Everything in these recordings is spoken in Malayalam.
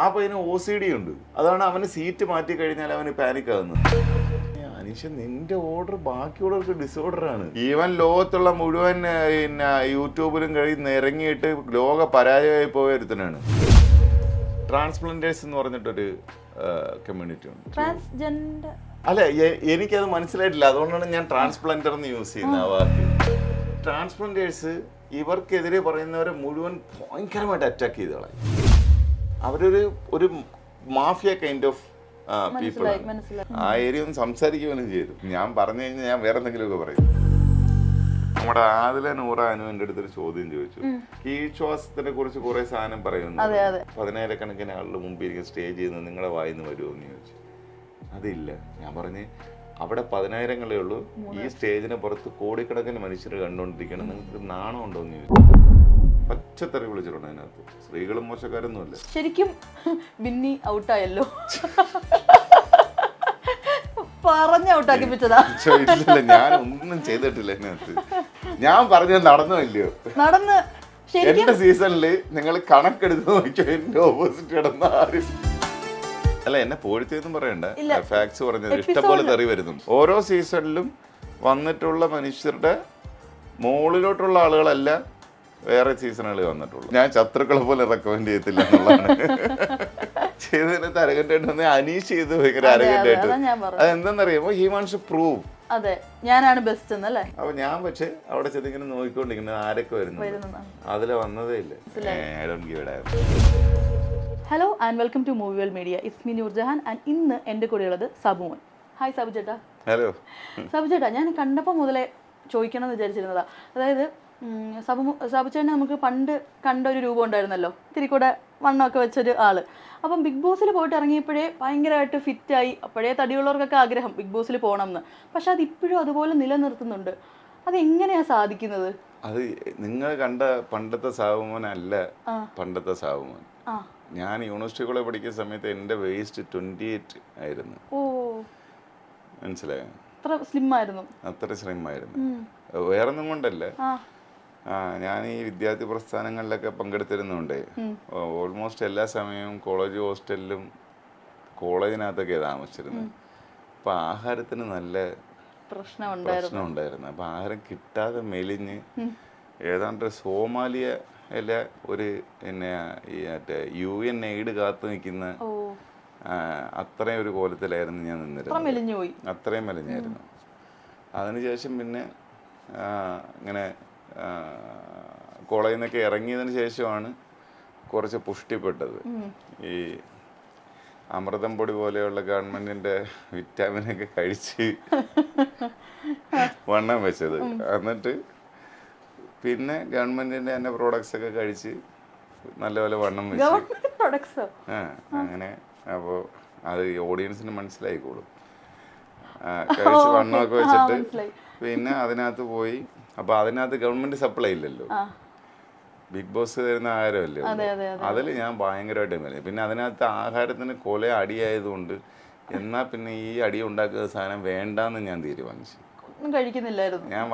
ആ പയ്യന് OCD ഉണ്ട്. അതാണ് അവന് സീറ്റ് മാറ്റി കഴിഞ്ഞാൽ അവന് പാനിക് ആകുന്നത്. അനീഷ, നിന്റെ ഓർഡർ ബാക്കിയുള്ളവർക്ക് ഡിസോർഡറാണ്. ഈവൻ ലോകത്തുള്ള മുഴുവൻ പിന്നെ യൂട്യൂബിലും കഴിഞ്ഞ് ഇറങ്ങിയിട്ട് ലോക പരാജയമായി പോയൊരുത്തനാണ്. ട്രാൻസ്പ്ലാന്റേഴ്സ് എന്ന് പറഞ്ഞിട്ടൊരു കമ്മ്യൂണിറ്റി ഉണ്ട്. ട്രാൻസ്ജെൻഡർ അല്ല, എനിക്കത് മനസ്സിലായിട്ടില്ല. അതുകൊണ്ടാണ് ഞാൻ ട്രാൻസ്പ്ലാന്റർ എന്ന് യൂസ് ചെയ്യുന്നത് ആ വാക്ക്. ട്രാൻസ്പ്ലാന്റേഴ്സ് ഇവർക്കെതിരെ പറയുന്നവരെ മുഴുവൻ ഭയങ്കരമായിട്ട് അറ്റാക്ക് ചെയ്ത് കളയും. അവരൊരു മാഫിയ കൈൻഡ് ഓഫ് പീപ്പിൾ. ആ ഏരിയ ഒന്ന് സംസാരിക്കുകയും ചെയ്തു. ഞാൻ പറഞ്ഞു കഴിഞ്ഞാൽ ഞാൻ വേറെ എന്തെങ്കിലുമൊക്കെ പറയും. നമ്മുടെ ആദില നൂറ അനു എൻ്റെ അടുത്തൊരു ചോദ്യം ചോദിച്ചു. കീഴ്ശ്വാസത്തിനെ കുറിച്ച് കുറെ സാധനം പറയുന്നു. 10,000 ആളുടെ മുമ്പിൽ ഇരിക്കുന്ന സ്റ്റേജ് ചെയ്യുന്നത് നിങ്ങളുടെ വായിന്ന് വരുമോ എന്ന് ചോദിച്ചു. അതില്ല. ഞാൻ പറഞ്ഞ് അവിടെ 10,000 ഉള്ളൂ, ഈ സ്റ്റേജിന് പുറത്ത് കോടിക്കണക്കിന് മനുഷ്യർ കണ്ടുകൊണ്ടിരിക്കണം, നിങ്ങൾക്ക് നാണം ഉണ്ടോ എന്ന് ചോദിച്ചു. പച്ചത്തറി വിളിച്ചിട്ടുണ്ട് അതിനകത്ത്. സ്ത്രീകളും മോശക്കാരൊന്നുമല്ല. ശരിക്കും ബിന്നി ഔട്ടായല്ലോ. പറഞ്ഞ ഔട്ടാക്കിപ്പിച്ചതാ. ഇല്ല, ഞാൻ ഒന്നും ചെയ്തിട്ടില്ല അതിനകത്ത്. ഞാൻ പറഞ്ഞത് നടന്നോ ഇല്ലയോ? നടന്ന്. എന്റെ സീസണില് നിങ്ങൾ കണക്കെടുത്ത് നോക്കിയോ, എന്റെ ഓപ്പോസിറ്റ് കിടന്ന ആരും അല്ല. എന്നെ പോഴ്ത്തിയെന്നും പറയണ്ട, ഫാക്ട്സ് പറഞ്ഞത് ഇഷ്ടംപോലെ തെറി വരുന്നു. ഓരോ സീസണിലും വന്നിട്ടുള്ള മനുഷ്യരുടെ മുകളിലോട്ടുള്ള ആളുകളല്ല വേറെ സീസണുകളിൽ വന്നിട്ടുള്ളൂ. ഞാൻ ശത്രുക്കളെ പോലെ റെക്കമെൻഡ് ചെയ്യത്തില്ല എന്നുള്ളതാണ്. ചെയ്തതിനകത്ത് അരകണ്ടായിട്ട് അനീഷ് ചെയ്ത് ഭയങ്കര അരകണ്ടായിട്ട്. അതെന്താണെന്നറിയാമോ? He wants to prove. അതെ, ഞാനാണ് ബെസ്റ്റ് എന്നല്ലേ. അപ്പൊ ഞാൻ പക്ഷെ അവിടെ ചെന്നിങ്ങനെ നോക്കിക്കൊണ്ടിരിക്കുന്നത് ആരൊക്കെ വരുന്നു, അതിലെ വന്നതേ ഇല്ല. Hello and welcome to Movie World Media. It's me Noorjahan and ഇന്ന് എൻ്റെ കൂടെയുള്ളത് സബുമോൻ. ഹായ് സബു ചേട്ടാ. ഹലോ സബു ചേട്ടാ, ഞാൻ കണ്ടപ്പോൾ മുതലേ ചോദിക്കണം എന്ന് വിചാരിച്ചിരുന്നതാ. അതായത് സബു ചേട്ടനെ നമുക്ക് പണ്ട് കണ്ട ഒരു രൂപം ഉണ്ടായിരുന്നല്ലോ, ഇത്തിരി കൂടെ വണ്ണമൊക്കെ വെച്ചൊരു ആള്. അപ്പം ബിഗ് ബോസിൽ പോയിട്ട് ഇറങ്ങിയപ്പോഴേ ഭയങ്കരമായിട്ട് ഫിറ്റായി. അപ്പോഴേ തടിയുള്ളവർക്കൊക്കെ ആഗ്രഹം ബിഗ് ബോസിൽ പോകണം എന്ന്. പക്ഷെ അത് ഇപ്പോഴും അതുപോലെ നിലനിർത്തുന്നുണ്ട്. അത് എങ്ങനെയാണ് സാധിക്കുന്നത്? അത് നിങ്ങൾ കണ്ട പണ്ടത്തെ സാബുമോനല്ല പണ്ടത്തെ സാബുമോൻ. ഞാൻ യൂണിവേഴ്സിറ്റി കോളേജ് പഠിക്കുന്ന സമയത്ത് എൻ്റെ വെയിസ്റ്റ് 28 ആയിരുന്നു. ഓ, മനസ്സിലായോ? അത്ര സ്ലിം ആയിരുന്നു. അത്ര സ്ലിം ആയിരുന്നു. വേറൊന്നും കൊണ്ടല്ല, ഞാൻ ഈ വിദ്യാർത്ഥി പ്രസ്ഥാനങ്ങളിലൊക്കെ പങ്കെടുത്തിരുന്നുണ്ട്. ഓൾമോസ്റ്റ് എല്ലാ സമയവും കോളേജ് ഹോസ്റ്റലിലും കോളേജിനകത്തൊക്കെ താമസിച്ചിരുന്നത്. അപ്പം ആഹാരത്തിന് നല്ല പ്രശ്നം ഉണ്ടായിരുന്നു. അപ്പം ആഹാരം കിട്ടാതെ മെലിഞ്ഞ് ഏതാണ്ട് സോമാലിയ ഒരു പിന്നെ ഈ മറ്റേ UN എയ്ഡ് കാത്തു നിൽക്കുന്ന അത്രയും ഒരു കോലത്തിലായിരുന്നു ഞാൻ നിന്നിരുന്നത്. അത്രയും മെലിഞ്ഞായിരുന്നു. അതിനുശേഷം പിന്നെ ഇങ്ങനെ കോളേജിൽ നിന്നൊക്കെ ഇറങ്ങിയതിന് ശേഷമാണ് കുറച്ച് പുഷ്ടിപ്പെട്ടത്. ഈ അമൃതം പൊടി പോലെയുള്ള ഗവൺമെന്റിന്റെ വിറ്റാമിനൊക്കെ കഴിച്ച് വണ്ണം വെച്ചത്. എന്നിട്ട് പിന്നെ ഗവൺമെന്റിന്റെ തന്നെ പ്രോഡക്ട്സ് ഒക്കെ കഴിച്ച് നല്ലപോലെ വണ്ണം വെച്ച്. അങ്ങനെ അപ്പോൾ അത് ഓഡിയൻസിന് മനസ്സിലായിക്കോളും. കഴിച്ച് വണ്ണമൊക്കെ വെച്ചിട്ട് പിന്നെ അതിനകത്ത് പോയി. അപ്പോൾ അതിനകത്ത് ഗവൺമെന്റ് സപ്ലൈ ഇല്ലല്ലോ, ബിഗ് ബോസ് തരുന്ന ആഹാരമല്ലേ. അതിൽ ഞാൻ ഭയങ്കരമായിട്ട് മെലിഞ്ഞു. പിന്നെ അതിനകത്ത് ആഹാരത്തിന് കൊല അടിയായതുകൊണ്ട് എന്നാൽ പിന്നെ ഈ അടി ഉണ്ടാക്കുന്ന സാധനം വേണ്ടാന്ന് ഞാൻ തീരുമാനിച്ചു. കഴിക്കുന്നില്ലായിരുന്നു. ഞാൻ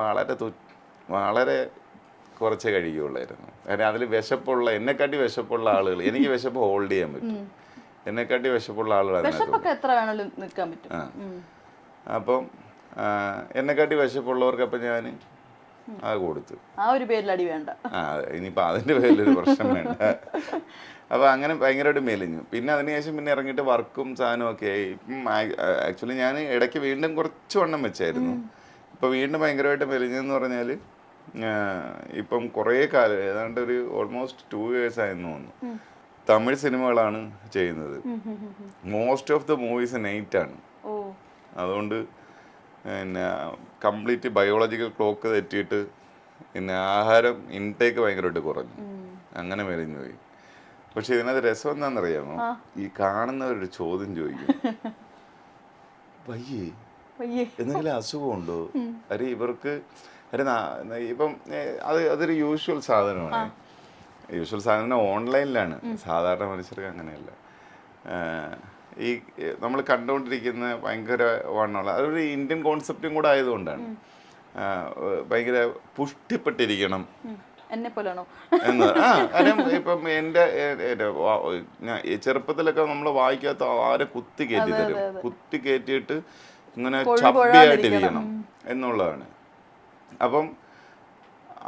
വളരെ കുറച്ചേ കഴിക്കുകയുള്ളായിരുന്നു. കാരണം അതിൽ വിശപ്പുള്ള, എന്നെക്കാട്ടി വിശപ്പുള്ള ആളുകൾ, എനിക്ക് വിശപ്പ് ഹോൾഡ് ചെയ്യാൻ പറ്റും, എന്നെക്കാട്ടി വിശപ്പുള്ള ആളുകൾ. അപ്പം എന്നെക്കാട്ടി വിശപ്പുള്ളവർക്ക് അപ്പം ഞാൻ അത് കൊടുത്തു. ആ ഒരു പേരിൽ അടി വേണ്ട. ഇനിയിപ്പോൾ അതിൻ്റെ പേരിലൊരു പ്രശ്നം വേണ്ട. അപ്പോൾ അങ്ങനെ ഭയങ്കരമായിട്ട് മെലിഞ്ഞു. പിന്നെ അതിനുശേഷം പിന്നെ ഇറങ്ങിയിട്ട് വർക്കും സാധനവും ഒക്കെ ആയി. ആക്ച്വലി ഞാൻ ഇടയ്ക്ക് വീണ്ടും കുറച്ച് വണ്ണം വെച്ചായിരുന്നു. ഇപ്പോൾ വീണ്ടും ഭയങ്കരമായിട്ട് മെലിഞ്ഞെന്ന് പറഞ്ഞാൽ ഇപ്പം കുറേ കാലം, ഏതാണ്ട് ഒരു ഓൾമോസ്റ്റ് 2 years ആയെന്ന് തോന്നുന്നു, തമിഴ് സിനിമകളാണ് ചെയ്യുന്നത്. മോസ്റ്റ് ഓഫ് ദ മൂവീസ് നൈറ്റാണ്. അതുകൊണ്ട് പിന്നെ കംപ്ലീറ്റ് ബയോളജിക്കൽ ക്ലോക്ക് തെറ്റിയിട്ട് പിന്നെ ആഹാരം ഇൻടേക്ക് ഭയങ്കരമായിട്ട് കുറഞ്ഞു. അങ്ങനെ മെലിഞ്ഞു പോയി. പക്ഷെ ഇതിനകത്ത് രസം എന്താണെന്നറിയാമോ? ഈ കാണുന്നവരൊരു ചോദ്യം ചോദിക്കും, വയ്യേ എന്തെങ്കിലും അസുഖമുണ്ടോ? അരെ ഇവർക്ക് ഇപ്പം അതൊരു യൂഷ്വൽ സാധനമാണ്. യൂഷ്വൽ സാധനം ഓൺലൈനിലാണ്, സാധാരണ മനുഷ്യർക്ക് അങ്ങനെയല്ല. ഈ നമ്മൾ കണ്ടുകൊണ്ടിരിക്കുന്ന ഭയങ്കര വണ്ണമുള്ള അതൊരു ഇന്ത്യൻ കോൺസെപ്റ്റും കൂടെ ആയതുകൊണ്ടാണ്. ഭയങ്കര പുഷ്ടിപ്പെട്ടിരിക്കണം, എന്നെ പോലെയാണോ? കാര്യം ഇപ്പം എൻ്റെ ചെറുപ്പത്തിലൊക്കെ നമ്മൾ വായിക്കാത്ത ആരെ കുത്തി കയറ്റി തരും, കുത്തി കയറ്റിയിട്ട് ഇങ്ങനെ ചപ്പിയായിട്ടിരിക്കണം എന്നുള്ളതാണ്. അപ്പം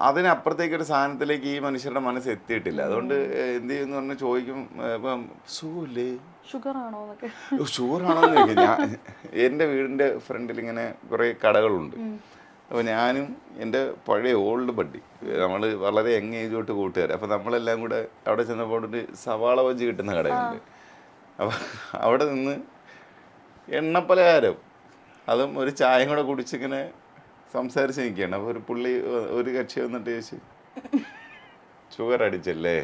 അതിനപ്പുറത്തേക്കൊരു സാധനത്തിലേക്ക് ഈ മനുഷ്യരുടെ മനസ്സ് എത്തിയിട്ടില്ല. അതുകൊണ്ട് എന്ത് ചെയ്യുമെന്ന് പറഞ്ഞാൽ ചോദിക്കും, ഇപ്പം ഷുഗല്ലേ, ഷുഗറാണോ എന്നൊക്കെ. ഷുഗറാണോന്ന് ചോദിക്കും. എൻ്റെ വീടിൻ്റെ ഫ്രണ്ടിൽ ഇങ്ങനെ കുറേ കടകളുണ്ട്. അപ്പോൾ ഞാനും എൻ്റെ പഴയ ഓൾഡ് ബഡ്ഡി, നമ്മൾ വളരെ യങ് ഏജ് തൊട്ട് കൂട്ടുകാർ. അപ്പോൾ നമ്മളെല്ലാം കൂടെ അവിടെ ചെന്നപ്പോൾ ഒരു സവാള ബജ്ജി കിട്ടുന്ന കടയുണ്ട്. അപ്പോൾ അവിടെ നിന്ന് എണ്ണപ്പലഹാരം അതും ഒരു ചായയും കൂടെ കുടിച്ചിങ്ങനെ സംസാരിച്ച് നിൽക്കുകയാണ്. അപ്പോൾ ഒരു കക്ഷി വന്നിട്ട് ചോദിച്ചു, ഷുഗർ അടിച്ചല്ലേ?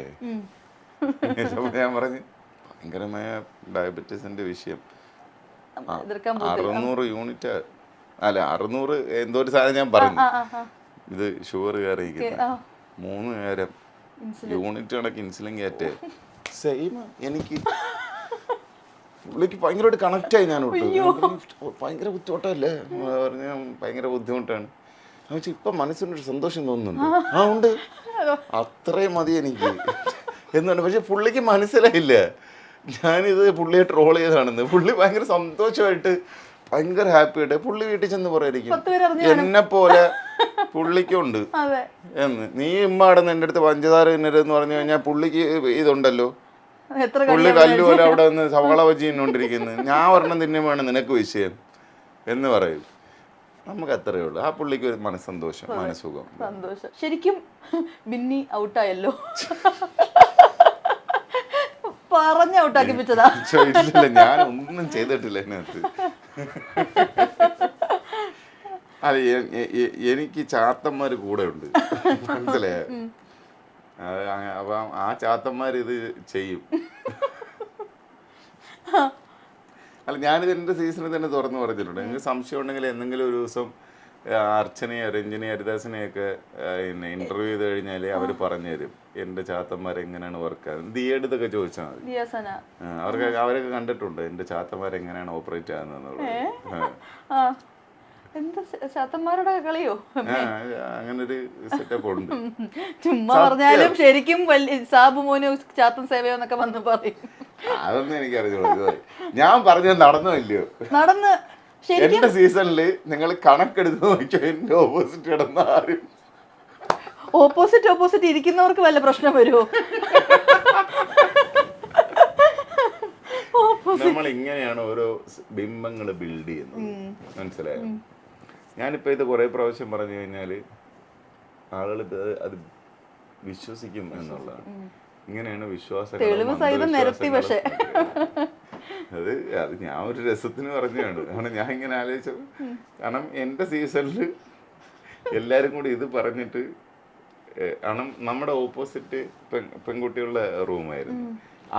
അപ്പോൾ ഞാൻ പറഞ്ഞു, ഭയങ്കരമായ ഡയബറ്റീസിൻ്റെ വിഷയം, 600 യൂണിറ്റ്, അല്ല 600 എന്തോ ഒരു സാധനം ഞാൻ പറഞ്ഞു. ഇത് ഷുഗർ കയറിയിരിക്കുന്നത് 3 നേരം യൂണിറ്റ് കണക്ക് ഇൻസുലിൻ കയറ്റേ. സെയിം എനിക്ക് പുള്ളിക്ക് ഭയങ്കരമായിട്ട് കണക്റ്റായി. ഞാൻ ഭയങ്കര ബുദ്ധിമുട്ടല്ലേ പറഞ്ഞ, ഭയങ്കര ബുദ്ധിമുട്ടാണ്. വെച്ചാൽ ഇപ്പം മനസ്സിനൊരു സന്തോഷം തോന്നുന്നുണ്ട്. ഉണ്ട്, അത്രയും മതി എനിക്ക് എന്നുണ്ട്. പക്ഷെ പുള്ളിക്ക് മനസ്സിലായില്ല ഞാനിത് പുള്ളിയെ ട്രോൾ ചെയ്താണെന്ന്. പുള്ളി ഭയങ്കര സന്തോഷമായിട്ട് ഭയങ്കര ഹാപ്പി ആയിട്ട് പുള്ളി വീട്ടിൽ ചെന്ന് പറയായിരിക്കും, എന്നെ പോലെ പുള്ളിക്കുണ്ട് എന്ന്. നീ ഇമ്മാടന്ന് എൻ്റെ അടുത്ത് പഞ്ചസാര തിന്നരുതെന്ന് പറഞ്ഞു കഴിഞ്ഞാൽ പുള്ളിക്ക് ഇതുണ്ടല്ലോ, പുള്ളി കല്ലുപോലെ അവിടെ നിന്ന് സവാള ബജ്ജി തിന്നോണ്ടിരിക്കുന്നു. ഞാൻ ഒരെണ്ണം തിന്നുമ്പോഴാണ് നിനക്ക് വിഷയം എന്ന് പറയും. നമുക്ക് അത്രയേ ഉള്ളൂ. ആ പുള്ളിക്ക് ഒരു മനസ്സന്തോഷം, മനസ്സുഖം, സന്തോഷം. ശരിക്കും ബിന്നി ഔട്ടായല്ലോ, പറഞ്ഞ ഔട്ടാക്കിപ്പിച്ചതാ. ഇല്ല, ഞാൻ ഒന്നും ചെയ്തിട്ടില്ല അതിനകത്ത്. അല്ല, എനിക്ക് ചാത്തന്മാർ കൂടെ ഉണ്ട്, മനസ്സിലായോ? അപ്പം ആ ചാത്തന്മാർ ഇത് ചെയ്യും. അല്ല, ഞാനിത് എൻ്റെ സീസണിൽ തന്നെ തുറന്നു പറഞ്ഞിട്ടുണ്ട്. എനിക്ക് സംശയം ഉണ്ടെങ്കിൽ എന്തെങ്കിലും ഒരു ദിവസം അർച്ചനയോ രഞ്ജനയോ ഹരിദാസിനെയൊക്കെ ഇന്റർവ്യൂ ചെയ്ത് കഴിഞ്ഞാൽ അവർ പറഞ്ഞു തരും എൻ്റെ ചാത്തന്മാർ എങ്ങനെയാണ് വർക്ക് ആകുന്നത്. ദിയേടുത്തൊക്കെ ചോദിച്ചാൽ മതി. അവരൊക്കെ കണ്ടിട്ടുണ്ട് എൻ്റെ ചാത്തന്മാർ എങ്ങനെയാണ് ഓപ്പറേറ്റ് ആകുന്നത്. കളിയോ അങ്ങനൊരു സെറ്റപ്പ് ഉണ്ട്. ചുമ്മാ പറഞ്ഞാലും ശരിക്കും സാബു മോന് ചാത്തൻ സേവയോ എന്നൊക്കെ വന്ന് പറയും. അതൊന്നും എനിക്ക് അറിഞ്ഞോളൂ. ഞാൻ പറഞ്ഞത് നടന്നോ ഇല്ലയോ? നടന്ന്. എന്റെ സീസണില് നിങ്ങൾ കണക്കെടുത്ത് നോക്കിയോ, എന്റെ ഓപ്പോസിറ്റ് കിടന്ന ആരും. ഓപ്പോസിറ്റ് ഇരിക്കുന്നവർക്ക് വല്ല പ്രശ്നം വരുമോ? നമ്മൾ ഇങ്ങനെയാണ് ഓരോ ബിംബങ്ങൾ ബിൽഡ് ചെയ്യുന്നത്, മനസ്സിലായോ? ഞാനിപ്പോ ഇത് കുറെ പ്രാവശ്യം പറഞ്ഞു കഴിഞ്ഞാല് ആളുകൾ അത് വിശ്വസിക്കും എന്നുള്ളതാണ്. ഇങ്ങനെയാണ് വിശ്വാസം. അത് ഞാൻ ഒരു രസത്തിന് പറഞ്ഞതാണ്. കാരണം ഞാൻ ഇങ്ങനെ ആലോചിച്ചത്, കാരണം എൻ്റെ സീസണിൽ എല്ലാവരും കൂടി ഇത് പറഞ്ഞിട്ട്, കാരണം നമ്മുടെ ഓപ്പോസിറ്റ് പെൺകുട്ടികളുടെ റൂമായിരുന്നു.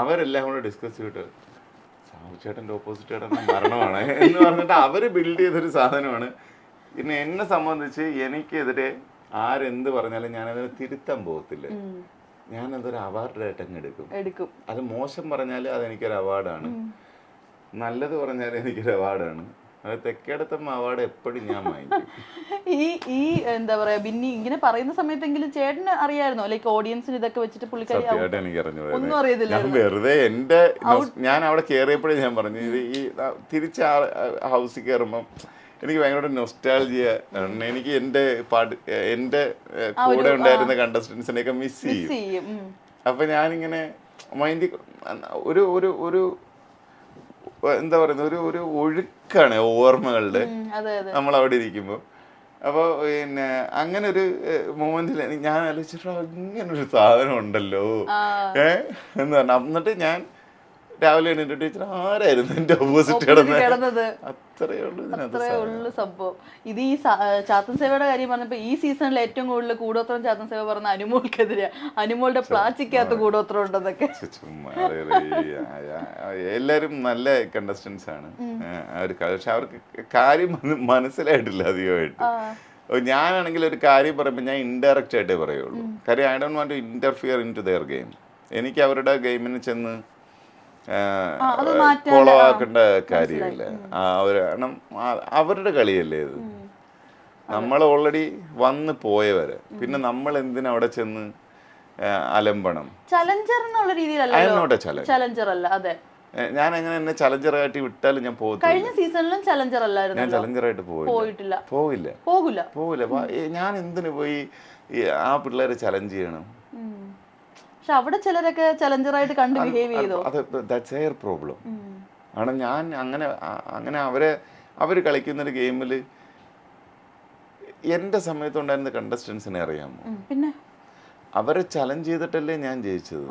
അവരെല്ലാം കൂടെ ഡിസ്കസ് ചെയ്തിട്ട് സാബുചേട്ടൻ്റെ ഓപ്പോസിറ്റ് ചേട്ടൻ മരണമാണ് എന്ന് പറഞ്ഞിട്ട് അവർ ബിൽഡ് ചെയ്തൊരു സാധനമാണ്. പിന്നെ എന്നെ സംബന്ധിച്ച് എനിക്കെതിരെ ആരെന്ത് പറഞ്ഞാലും ഞാനതിനെ തിരുത്താൻ പോകത്തില്ല. ഞാനതൊരു അവാർഡായിട്ട് അങ്ങ് എടുക്കും. അത് മോശം പറഞ്ഞാൽ അതെനിക്കൊരു അവാർഡാണ്, നല്ലത് പറഞ്ഞാൽ എനിക്കൊരു അവാർഡാണ്. അത് തെക്കേടത്തമ്മ അവാർഡ് എപ്പോഴും ഞാൻ വാങ്ങിക്കും. ഈ എന്താ പറയാ, ബിന്നി ഇങ്ങനെ പറയുന്ന സമയത്തെങ്കിലും ചേട്ടന് അറിയായിരുന്നോ, ലൈക്ക് ഓഡിയൻസിന് ഇതൊക്കെ വെച്ചിട്ട് പുള്ളിക്കാരി? എനിക്ക് അറിഞ്ഞു. ഞാൻ വെറുതെ ഞാൻ അവിടെ കയറിയപ്പോഴേ ഞാൻ പറഞ്ഞു, ഇത് ഈ തിരിച്ച് ഹൗസിൽ കയറുമ്പം എനിക്ക് ഭയങ്കര നൊസ്റ്റാൾജിയ. എനിക്ക് എൻ്റെ കൂടെ ഉണ്ടായിരുന്ന കണ്ടസ്റ്റൻസിനെയൊക്കെ മിസ് ചെയ്യും. അപ്പൊ ഞാനിങ്ങനെ മൈൻഡ് ഒരു എന്താ പറയുന്നത്, ഒരു ഒഴുക്കാണ് ഓർമ്മകളുടെ നമ്മൾ അവിടെ ഇരിക്കുമ്പോൾ. അപ്പോൾ പിന്നെ അങ്ങനെ ഒരു മൊമെന്റിൽ ഞാൻ ആലോചിച്ചിട്ട് ഇങ്ങനൊരു സാധനം ഉണ്ടല്ലോ എന്ന് പറഞ്ഞു. എന്നിട്ട് ഞാൻ രാവിലെ എണീറ്റ് ടീച്ചർ ആരായിരുന്നു എന്റെ ഓപ്പോസിറ്റ് കിടന്നത്. അത്രേ ഉള്ളു സംഭവം. ഇത് ഈ ചാത്തൻ സേവയുടെ കാര്യം പറഞ്ഞപ്പോ ഈ സീസണിൽ ഏറ്റവും കൂടുതൽ കൂടോത്രം ചാത്തൻ സേവ പറഞ്ഞ അനുമോൾക്കെതിരെ, അനുമോളുടെ പ്ലാച്ചിക്കകത്ത് കൂടോത്രം ഉണ്ടെന്നൊക്കെ. എല്ലാരും നല്ല കണ്ടസ്റ്റൻസ് ആണ്. പക്ഷെ അവർക്ക് കാര്യം മനസ്സിലായിട്ടില്ല അധികമായിട്ട്. ഞാനാണെങ്കിൽ ഒരു കാര്യം പറയുമ്പോൾ ഞാൻ ഇൻഡയറക്റ്റ് ആയിട്ടേ പറയുള്ളൂ. കാര്യം I don't want to interfere in to their game. എനിക്ക് അവരുടെ ഗെയിമിന് ചെന്ന് കുളവാക്കേണ്ട കാര്യമില്ല. കാരണം അവരുടെ കളിയല്ലേ ഇത്. നമ്മൾ ഓൾറെഡി വന്ന് പോയവര്, പിന്നെ നമ്മൾ എന്തിനാ അവിടെ ചെന്ന് അലമ്പണം? ചലഞ്ചർ എന്നുള്ള രീതിയിലല്ല, ചലഞ്ചർ അല്ല. അതെ, ഞാൻ എങ്ങനെ എന്നെ ചലഞ്ചറായിട്ട് വിട്ടാലും ഞാൻ പോകത്തില്ല. കഴിഞ്ഞ സീസണിലും ചലഞ്ചർ അല്ലായിരുന്നു. ഞാൻ ചലഞ്ചറായിട്ട് പോയിട്ടില്ല. പോകില്ല. ഞാൻ എന്തിനു പോയി ആ പിള്ളേരെ ചലഞ്ച് ചെയ്യണം? പക്ഷെ അവിടെ ചിലരൊക്കെ ചലഞ്ചറായിട്ട് കണ്ട് ബിഹേവ് ചെയ്തു. ദാറ്റ്സ് their പ്രോബ്ലം ആണ്. ഞാൻ അങ്ങനെ അവര് കളിക്കുന്നൊരു ഗെയിമിൽ എൻ്റെ സമയത്തുണ്ടായിരുന്ന കണ്ടസ്റ്റൻസിനെ അറിയാമോ? പിന്നെ അവരെ ചലഞ്ച് ചെയ്തിട്ടല്ലേ ഞാൻ ജയിച്ചത്.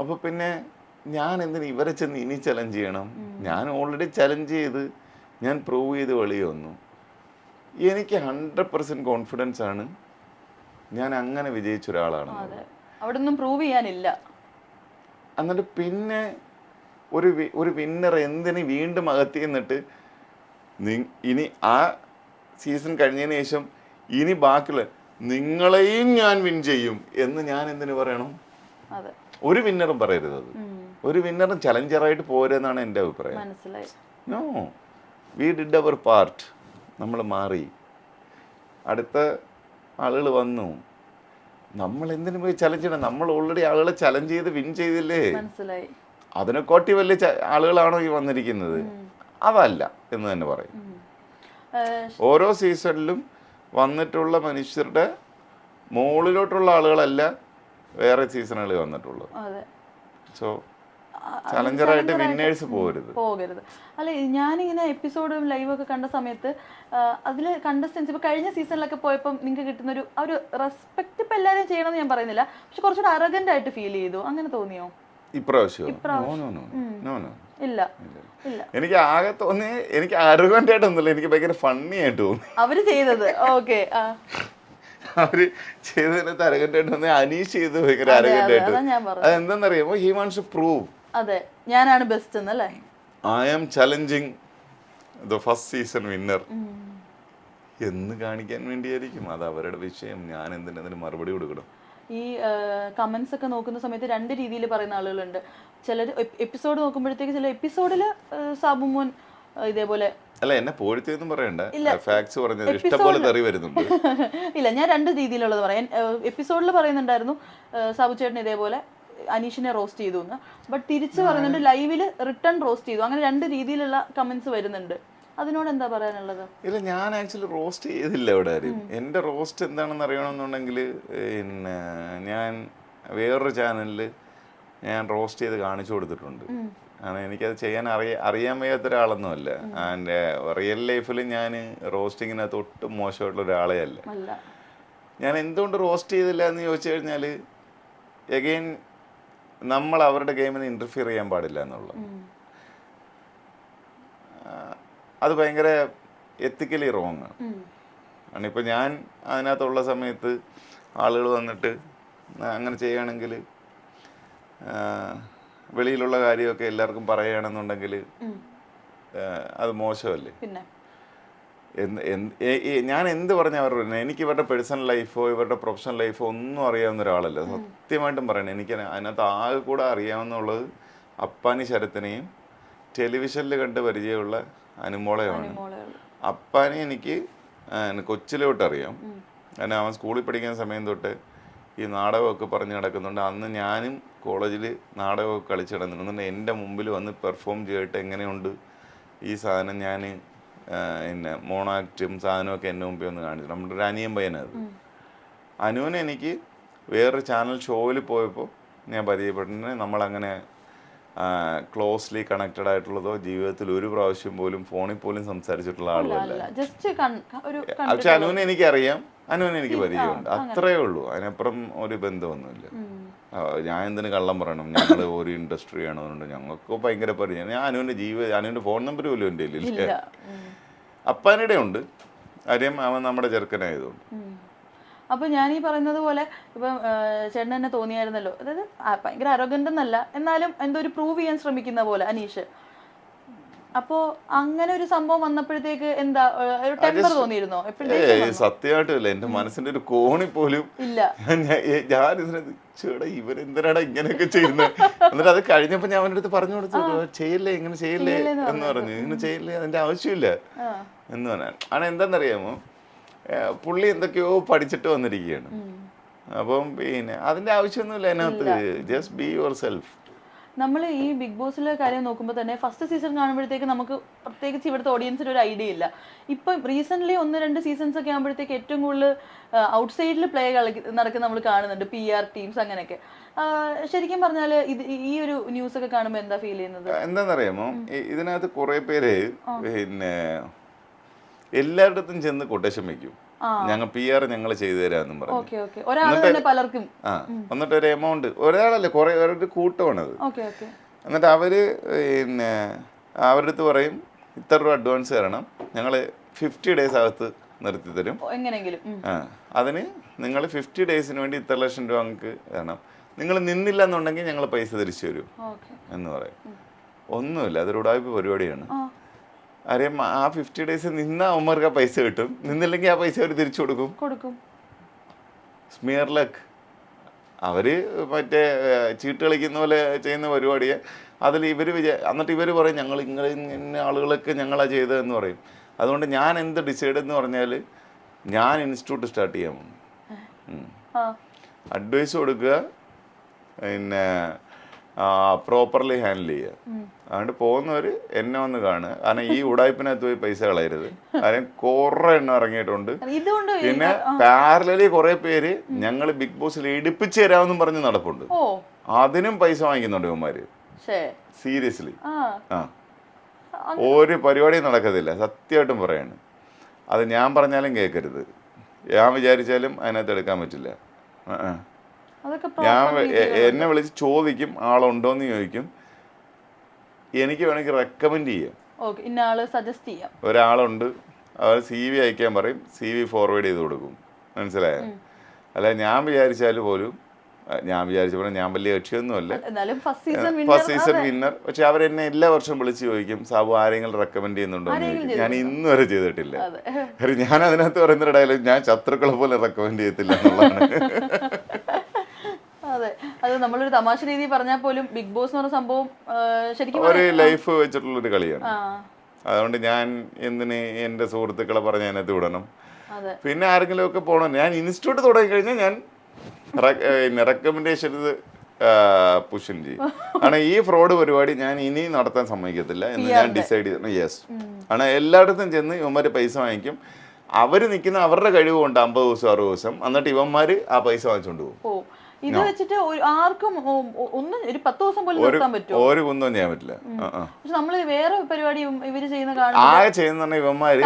അപ്പൊ പിന്നെ ഞാൻ എന്തിനു ഇവരെ ചെന്ന് ഇനി ചലഞ്ച് ചെയ്യണം? ഞാൻ ഓൾറെഡി ചലഞ്ച് ചെയ്ത് ഞാൻ പ്രൂവ് ചെയ്ത് വെളിയിൽ വന്നു. എനിക്ക് 100% കോൺഫിഡൻസ് ആണ് ഞാൻ അങ്ങനെ വിജയിച്ച ഒരാളാണ്. അവിടെ ഒന്നും പ്രൂവ് ചെയ്യാനില്ല. എന്നിട്ട് പിന്നെ ഒരു വിന്നർ എന്തിന് വീണ്ടും അകത്തി എന്നിട്ട് ഇനി ആ സീസൺ കഴിഞ്ഞതിന് ശേഷം ഇനി ബാക്കിയുള്ള നിങ്ങളെയും ഞാൻ വിൻ ചെയ്യും എന്ന് ഞാൻ എന്തിനു പറയണം? ഒരു വിന്നറും പറയരുത്. അത് ഒരു വിന്നറും ചലഞ്ചറായിട്ട് പോരെന്നാണ് എൻ്റെ അഭിപ്രായം. No, we did our part. നമ്മൾ മാറി, അടുത്ത ആളുകൾ വന്നു. നമ്മൾ എന്തിനു പോയി ചലഞ്ച് ചെയ്യണം? നമ്മൾ ഓൾറെഡി ആളുകളെ ചലഞ്ച് ചെയ്ത് വിൻ ചെയ്തില്ലേ? അതിനെക്കാട്ടി വലിയ ആളുകളാണോ ഈ വന്നിരിക്കുന്നത്? അതല്ല എന്ന് തന്നെ പറയും. ഓരോ സീസണിലും വന്നിട്ടുള്ള മനുഷ്യരുടെ മുകളിലോട്ടുള്ള ആളുകളല്ല വേറെ സീസണുകളിൽ വന്നിട്ടുള്ളത്. സോ ചലഞ്ചറായിട്ട് വിന്നേഴ്സ് പോകരുത്. അല്ല, ഞാനിങ്ങനെ എപ്പിസോഡും ലൈവൊക്കെ കണ്ട സമയത്ത് അതിൽ കണ്ടസ്റ്റൻസ് ഇപ്പോൾ കഴിഞ്ഞ സീസണിലൊക്കെ പോയപ്പോൾ നിങ്ങൾക്ക് കിട്ടുന്ന ഒരു റെസ്പെക്ട് ഇപ്പം എല്ലാവരും ചെയ്യണമെന്ന് ഞാൻ പറയുന്നില്ല, പക്ഷെ കുറച്ചുകൂടെ അറഗന്റ് ആയിട്ട് ഫീൽ ചെയ്തു. അങ്ങനെ തോന്നിയോ ഇപ്രാവശ്യം? ഇല്ല. എനിക്ക് ആകെ തോന്നി, എനിക്ക് അറഗന്റ് ആയിട്ടൊന്നുമില്ല, എനിക്ക് ഭയങ്കര ഫണ്ണി ആയിട്ട് തോന്നി അവര് ചെയ്തത്. ഓക്കെ, അവര് ചെയ്തതിനകത്ത് അരഗന്റ് ആയിട്ട് തോന്നി. അനീഷ് ചെയ്ത് ഭയങ്കര അരഗന്റ് ആയിട്ട്. അതെന്താന്നറിയാമോ? He wants to prove. അതെ, ഞാനാണ് ബെസ്റ്റ് എന്നല്ലേ. I am challenging the first season winner എന്ന് കാണിക്കാൻ വേണ്ടിയായിരിക്കും. അത് അവരുടെ വിഷയം. ഞാൻ എന്തിനു മറുപടി കൊടുക്കണം? ഈ കമന്റ്സ് ഒക്കെ നോക്കുന്ന സമയത്ത് രണ്ട് രീതിയിൽ പറയുന്ന ആളുകളുണ്ട്. ചിലർ എപ്പിസോഡ് നോക്കുമ്പോഴത്തേക്ക് ചില എപ്പിസോഡിൽ സാബുമോൻ ഇതേപോലെ അല്ല, എന്നെ പോഴ്ത്തിയൊന്നും പറയണ്ട, ഫാക്ട്സ് പറഞ്ഞത് ഇഷ്ടംപോലെ തെറി വരുന്നുണ്ട്. ഇല്ല, ഞാൻ രണ്ട് രീതിയിലുള്ളത് പറയാം. എപ്പിസോഡിൽ പറയുന്നുണ്ടായിരുന്നു സാബു ചേട്ടൻ ഇതേപോലെ അനീഷിനെ റോസ്റ്റ് ചെയ്തു എന്ന്, ബട്ട് തിരിച്ച് പറയുന്നുണ്ട് ലൈവില് റിട്ടേൺ റോസ്റ്റ് ചെയ്തു. അങ്ങനെ രണ്ട് രീതിയിലുള്ള കമന്റ്സ് വരുന്നുണ്ട്. അതിനോട് എന്താ പറയാനുള്ളത്? ഇല്ല, ഞാൻ ആക്ച്വലി റോസ്റ്റ് ചെയ്തില്ല ഇവിടെ ആരും. എൻ്റെ റോസ്റ്റ് എന്താണെന്ന് അറിയണമെന്നുണ്ടെങ്കിൽ പിന്നെ ഞാൻ വേറൊരു ചാനലിൽ ഞാൻ റോസ്റ്റ് ചെയ്ത് കാണിച്ചു കൊടുത്തിട്ടുണ്ട്. കാരണം എനിക്കത് ചെയ്യാൻ അറിയാൻ വയ്യാത്ത ഒരാളൊന്നുമല്ല. എൻ്റെ റിയൽ ലൈഫിൽ ഞാൻ റോസ്റ്റിങ്ങിനകത്ത് ഒട്ടും മോശമായിട്ടുള്ള ഒരാളെ അല്ല. ഞാൻ എന്തുകൊണ്ട് റോസ്റ്റ് ചെയ്തില്ല എന്ന് ചോദിച്ചു കഴിഞ്ഞാൽ, എഗെയിൻ നമ്മൾ അവരുടെ ഗെയിമിന് ഇൻ്റർഫിയർ ചെയ്യാൻ പാടില്ല എന്നുള്ളത്. അത് ഭയങ്കര എത്തിക്കലി റോങ് ആണ്. കാരണം ഇപ്പോൾ ഞാൻ അതിനകത്തുള്ള സമയത്ത് ആളുകൾ വന്നിട്ട് അങ്ങനെ ചെയ്യുകയാണെങ്കിൽ, വെളിയിലുള്ള കാര്യമൊക്കെ എല്ലാവർക്കും പറയുകയാണെന്നുണ്ടെങ്കിൽ അത് മോശമല്ലേ? ഞാൻ എന്ത് പറഞ്ഞ അവരുടെ, എനിക്ക് ഇവരുടെ പേഴ്സണൽ ലൈഫോ ഇവരുടെ പ്രൊഫഷണൽ ലൈഫോ ഒന്നും അറിയാവുന്ന ഒരാളല്ല. സത്യമായിട്ടും പറയണേ, എനിക്ക് അതിനകത്ത് ആകെ കൂടെ അറിയാവുന്നുള്ളത് അപ്പാനി ശരത്തിനെയും ടെലിവിഷനിൽ കണ്ട് പരിചയമുള്ള അനുമോളയാണ്. അപ്പാനെ എനിക്ക് കൊച്ചിലോട്ട് അറിയാം. കാരണം അവൻ സ്കൂളിൽ പഠിക്കുന്ന സമയം തൊട്ട് ഈ നാടകമൊക്കെ പറഞ്ഞ് നടക്കുന്നുണ്ട്. അന്ന് ഞാനും കോളേജിൽ നാടകമൊക്കെ കളിച്ച് നടന്നിട്ടുണ്ട്. എൻ്റെ മുമ്പിൽ വന്ന് പെർഫോം ചെയ്തിട്ട് എങ്ങനെയുണ്ട് ഈ സാധനം, ഞാൻ പിന്നെ മോണാക്റ്റും സാധനമൊക്കെ എൻ്റെ മുമ്പിൽ ഒന്ന് കാണിച്ചു. നമ്മുടെ ഒരു അനിയൻ പയ്യനത്. അനുവിനെ എനിക്ക് വേറൊരു ചാനൽ ഷോയിൽ പോയപ്പോൾ ഞാൻ പരിചയപ്പെട്ടിട്ടുണ്ട്. നമ്മളങ്ങനെ ക്ലോസ്ലി കണക്റ്റഡ് ആയിട്ടുള്ളതോ ജീവിതത്തിൽ ഒരു പ്രാവശ്യം പോലും ഫോണിൽ പോലും സംസാരിച്ചിട്ടുള്ള ആളുമല്ല. പക്ഷെ അനുവിനെ എനിക്കറിയാം, അനുവിനെ എനിക്ക് പരിചയമുണ്ട്, അത്രയേ ഉള്ളൂ. അതിനപ്പുറം ഒരു ബന്ധമൊന്നുമില്ല. ഞാൻ എന്തിനു കള്ളം പറയണം? ഞങ്ങൾ ഒരു ഇൻഡസ്ട്രി ആണെന്നുണ്ട്, ഞങ്ങൾക്ക് ഭയങ്കര പരിചയം. ഞാൻ അനുവിൻ്റെ ഫോൺ നമ്പർ പോലും എൻ്റെ ഇല്ല. അപ്പാനിടെ ഉണ്ട് കാര്യം, അവൻ നമ്മുടെ ചെറുക്കനായതുകൊണ്ട്. അപ്പോൾ ഞാൻ ഈ പറയുന്നത് പോലെ ഇപ്പം ചേട്ടൻ തന്നെ തോന്നിയായിരുന്നല്ലോ, അതായത് ഭയങ്കര അരോഗന്റ് എന്നല്ല, എന്നാലും എന്തോ ഒരു പ്രൂവ് ചെയ്യാൻ ശ്രമിക്കുന്ന പോലെ അനീഷ്. അപ്പോൾ അങ്ങനെ ഒരു സംഭവം വന്നപ്പോഴത്തേക്ക് എന്താ ഒരു ടെമ്പർ തോന്നിയിരുന്നോ? സത്യമായിട്ടില്ല, എന്റെ മനസ്സിന്റെ ഒരു കോണി പോലും ഇല്ല. ഞാൻ ചേട്ടാ ഇവരെന്തിനാടാ ഇങ്ങനെയൊക്കെ ചെയ്യുന്നത്? എന്നിട്ട് അത് കഴിഞ്ഞപ്പോൾ ഞാൻ അവൻ്റെ അടുത്ത് പറഞ്ഞു കൊടുത്തു, ചെയ്യല്ലേ ഇങ്ങനെ ചെയ്യല്ലേ എന്ന് പറഞ്ഞു. ഇങ്ങനെ ചെയ്യല്ലേ, അതിന്റെ ആവശ്യമില്ല എന്ന് പറഞ്ഞാൽ. ആണ് എന്താണെന്നറിയാമോ, പുള്ളി എന്തൊക്കെയോ പഠിച്ചിട്ട് വന്നിരിക്കുകയാണ്. അപ്പം പിന്നെ അതിൻ്റെ ആവശ്യമൊന്നുമില്ല അതിനകത്ത്. Just be your self. നമ്മൾ ഈ ബിഗ് ബോസിലെ കാര്യം നോക്കുമ്പോൾ തന്നെ ഫസ്റ്റ് സീസൺ കാണുമ്പോഴത്തേക്ക് നമുക്ക് പ്രത്യേകിച്ച് ഇവിടുത്തെ ഓഡിയൻസിന് ഒരു ഐഡിയ ഇല്ല. ഇപ്പം റീസെൻ്റ്ലി 1-2 സീസൺസ് ഒക്കെ ആകുമ്പോഴത്തേക്ക് ഏറ്റവും കൂടുതൽ ഔട്ട്സൈഡിൽ പ്ലേ നടക്കുന്ന നമ്മൾ കാണുന്നുണ്ട്, PR ടീംസ് അങ്ങനെയൊക്കെ. ശരിക്കും പറഞ്ഞാൽ ഈ ഒരു ന്യൂസ് ഒക്കെ കാണുമ്പോൾ എന്താ ഫീൽ ചെയ്യുന്നത്? എന്താണെന്നറിയാമോ, ഇതിനകത്ത് കുറേ പേര് പിന്നെ എല്ലായിടത്തും ചെന്ന് കൊട്ടേഷൻ വയ്ക്കും, ഞങ്ങൾ PR ഞങ്ങൾ ചെയ്തു തരാമെന്നും പറഞ്ഞു. എന്നിട്ട് ഒരു എമൗണ്ട്, ഒരാളല്ലേ കുറെ ഒരു കൂട്ടമാണത്. എന്നിട്ട് അവര് പിന്നെ അവരുടെ അടുത്ത് പറയും ഇത്ര രൂപ അഡ്വാൻസ് തരണം, ഞങ്ങൾ 50 days അകത്ത് നിർത്തി തരും, അതിന് നിങ്ങൾ 50 daysന് വേണ്ടി ഇത്ര ലക്ഷം രൂപ നമുക്ക് തരണം, നിങ്ങൾ നിന്നില്ല എന്നുണ്ടെങ്കിൽ ഞങ്ങൾ പൈസ തിരിച്ചു തരും എന്ന് പറയും. ഒന്നുമില്ല, അതൊരു ഉടായ്പ പരിപാടിയാണ്. അറിയാം, ആ 50 days നിന്ന അവന്മാർക്ക് ആ പൈസ കിട്ടും, നിന്നില്ലെങ്കിൽ ആ പൈസ അവർ തിരിച്ചു കൊടുക്കും. Smear luck. അവര് മറ്റേ ചീട്ട് കളിക്കുന്ന പോലെ ചെയ്യുന്ന പരിപാടിയെ അതിൽ എന്നിട്ട് ഇവർ പറയും ഞങ്ങൾ ഇങ്ങനെ ആളുകളൊക്കെ ഞങ്ങളാ ചെയ്തതെന്ന് പറയും. അതുകൊണ്ട് ഞാൻ എന്ത് ഡിസൈഡ് എന്ന് പറഞ്ഞാൽ ഞാൻ ഇൻസ്റ്റിറ്റ്യൂട്ട് സ്റ്റാർട്ട് ചെയ്യാൻ പോകുന്നു. അഡ്വൈസ് കൊടുക്കുക, പിന്നെ പ്രോപ്പർലി ഹാൻഡിൽ ചെയ്യുക. അതുകൊണ്ട് പോകുന്നവർ എന്നെ വന്ന് കാണുക. കാരണം ഈ ഉടായ്പിനകത്ത് പോയി പൈസ കളയരുത്. കാരണം കുറെ എണ്ണം ഇറങ്ങിയിട്ടുണ്ട്. പിന്നെ പാരലലി കുറെ പേര് ഞങ്ങൾ ബിഗ് ബോസിൽ എടുപ്പിച്ച് തരാമെന്നും പറഞ്ഞ് നടപ്പുണ്ട്. അതിനും പൈസ വാങ്ങിക്കുന്നുണ്ട് ഇവന്മാര്. സീരിയസ്ലി. ഒരു പരിപാടിയും നടക്കത്തില്ല, സത്യമായിട്ടും പറയാണ്. അത് ഞാൻ പറഞ്ഞാലും കേൾക്കരുത്, ഞാൻ വിചാരിച്ചാലും അതിനകത്ത് എടുക്കാൻ പറ്റില്ല. ഞാൻ എന്നെ വിളിച്ച് ചോദിക്കും ആളുണ്ടോന്ന് ചോദിക്കും, എനിക്ക് വേണമെങ്കിൽ റെക്കമെൻഡ് ചെയ്യാം, ഒരാളുണ്ട്, അവർ CV അയക്കാൻ പറയും, CV ഫോർവേഡ് ചെയ്ത് കൊടുക്കും. മനസ്സിലായോ? അല്ല ഞാൻ വിചാരിച്ചാൽ പോലും, ഞാൻ വിചാരിച്ച ഞാൻ വലിയ കക്ഷിയൊന്നുമല്ല, ഫസ്റ്റ് സീസൺ വിന്നർ. പക്ഷെ അവരെന്നെ എല്ലാ വർഷവും വിളിച്ച് ചോദിക്കും സാബു ആരെങ്കിലും റെക്കമെൻഡ് ചെയ്യുന്നുണ്ടോ എന്ന് ചോദിക്കും. ഞാൻ ഇന്ന് വരെ ചെയ്തിട്ടില്ല. കാര്യം ഞാൻ അതിനകത്ത് പറയുന്ന ഡയലോഗ്, ഞാൻ ശത്രുക്കളെ പോലെ റെക്കമെൻഡ് ചെയ്യത്തില്ല എന്നുള്ളതാണ്. അതെ, അത് നമ്മളൊരു തമാശ രീതി പറഞ്ഞാൽ പോലും ബിഗ് ബോസ് എന്ന് പറഞ്ഞ സംഭവം ശരിക്കും ഒരു ലൈഫ് വെച്ചിട്ടുള്ളൊരു കളിയാണ്. അതുകൊണ്ട് ഞാൻ എന്തിന് എൻ്റെ സുഹൃത്തുക്കളെ പറഞ്ഞ് അതിനകത്ത് വിടണം. പിന്നെ ആരെങ്കിലും ഒക്കെ പോകണം. ഞാൻ ഇൻസ്റ്റിറ്റ്യൂട്ട് തുടങ്ങി കഴിഞ്ഞാൽ ഞാൻ റെക്കമെൻഡേഷൻ പുഷും ചെയ്യും. കാരണം ഈ ഫ്രോഡ് പരിപാടി ഞാൻ ഇനി നടത്താൻ സമ്മതിക്കത്തില്ല എന്ന് ഞാൻ ഡിസൈഡ് ചെയ്തു. യെസ്, കാരണം എല്ലായിടത്തും ചെന്ന് ഇവന്മാർ പൈസ വാങ്ങിക്കും. അവർ നിൽക്കുന്ന അവരുടെ കഴിവ് കൊണ്ട് 50 ദിവസം 60 ദിവസം, എന്നിട്ട് ഇവന്മാർ ആ പൈസ വാങ്ങിച്ചുകൊണ്ട് പോകും. ഇത് വെച്ചിട്ട് ആർക്കും ഒന്നും ഒരു 10 ദിവസം പോലും നിർത്താൻ പറ്റുമോ? ഒരു കുന്തം ചെയ്യാൻ പറ്റില്ല. പക്ഷെ നമ്മള് വേറെ പരിപാടി ഇവര് ചെയ്യുന്ന ചെയ്യുന്ന ഇവന്മാര്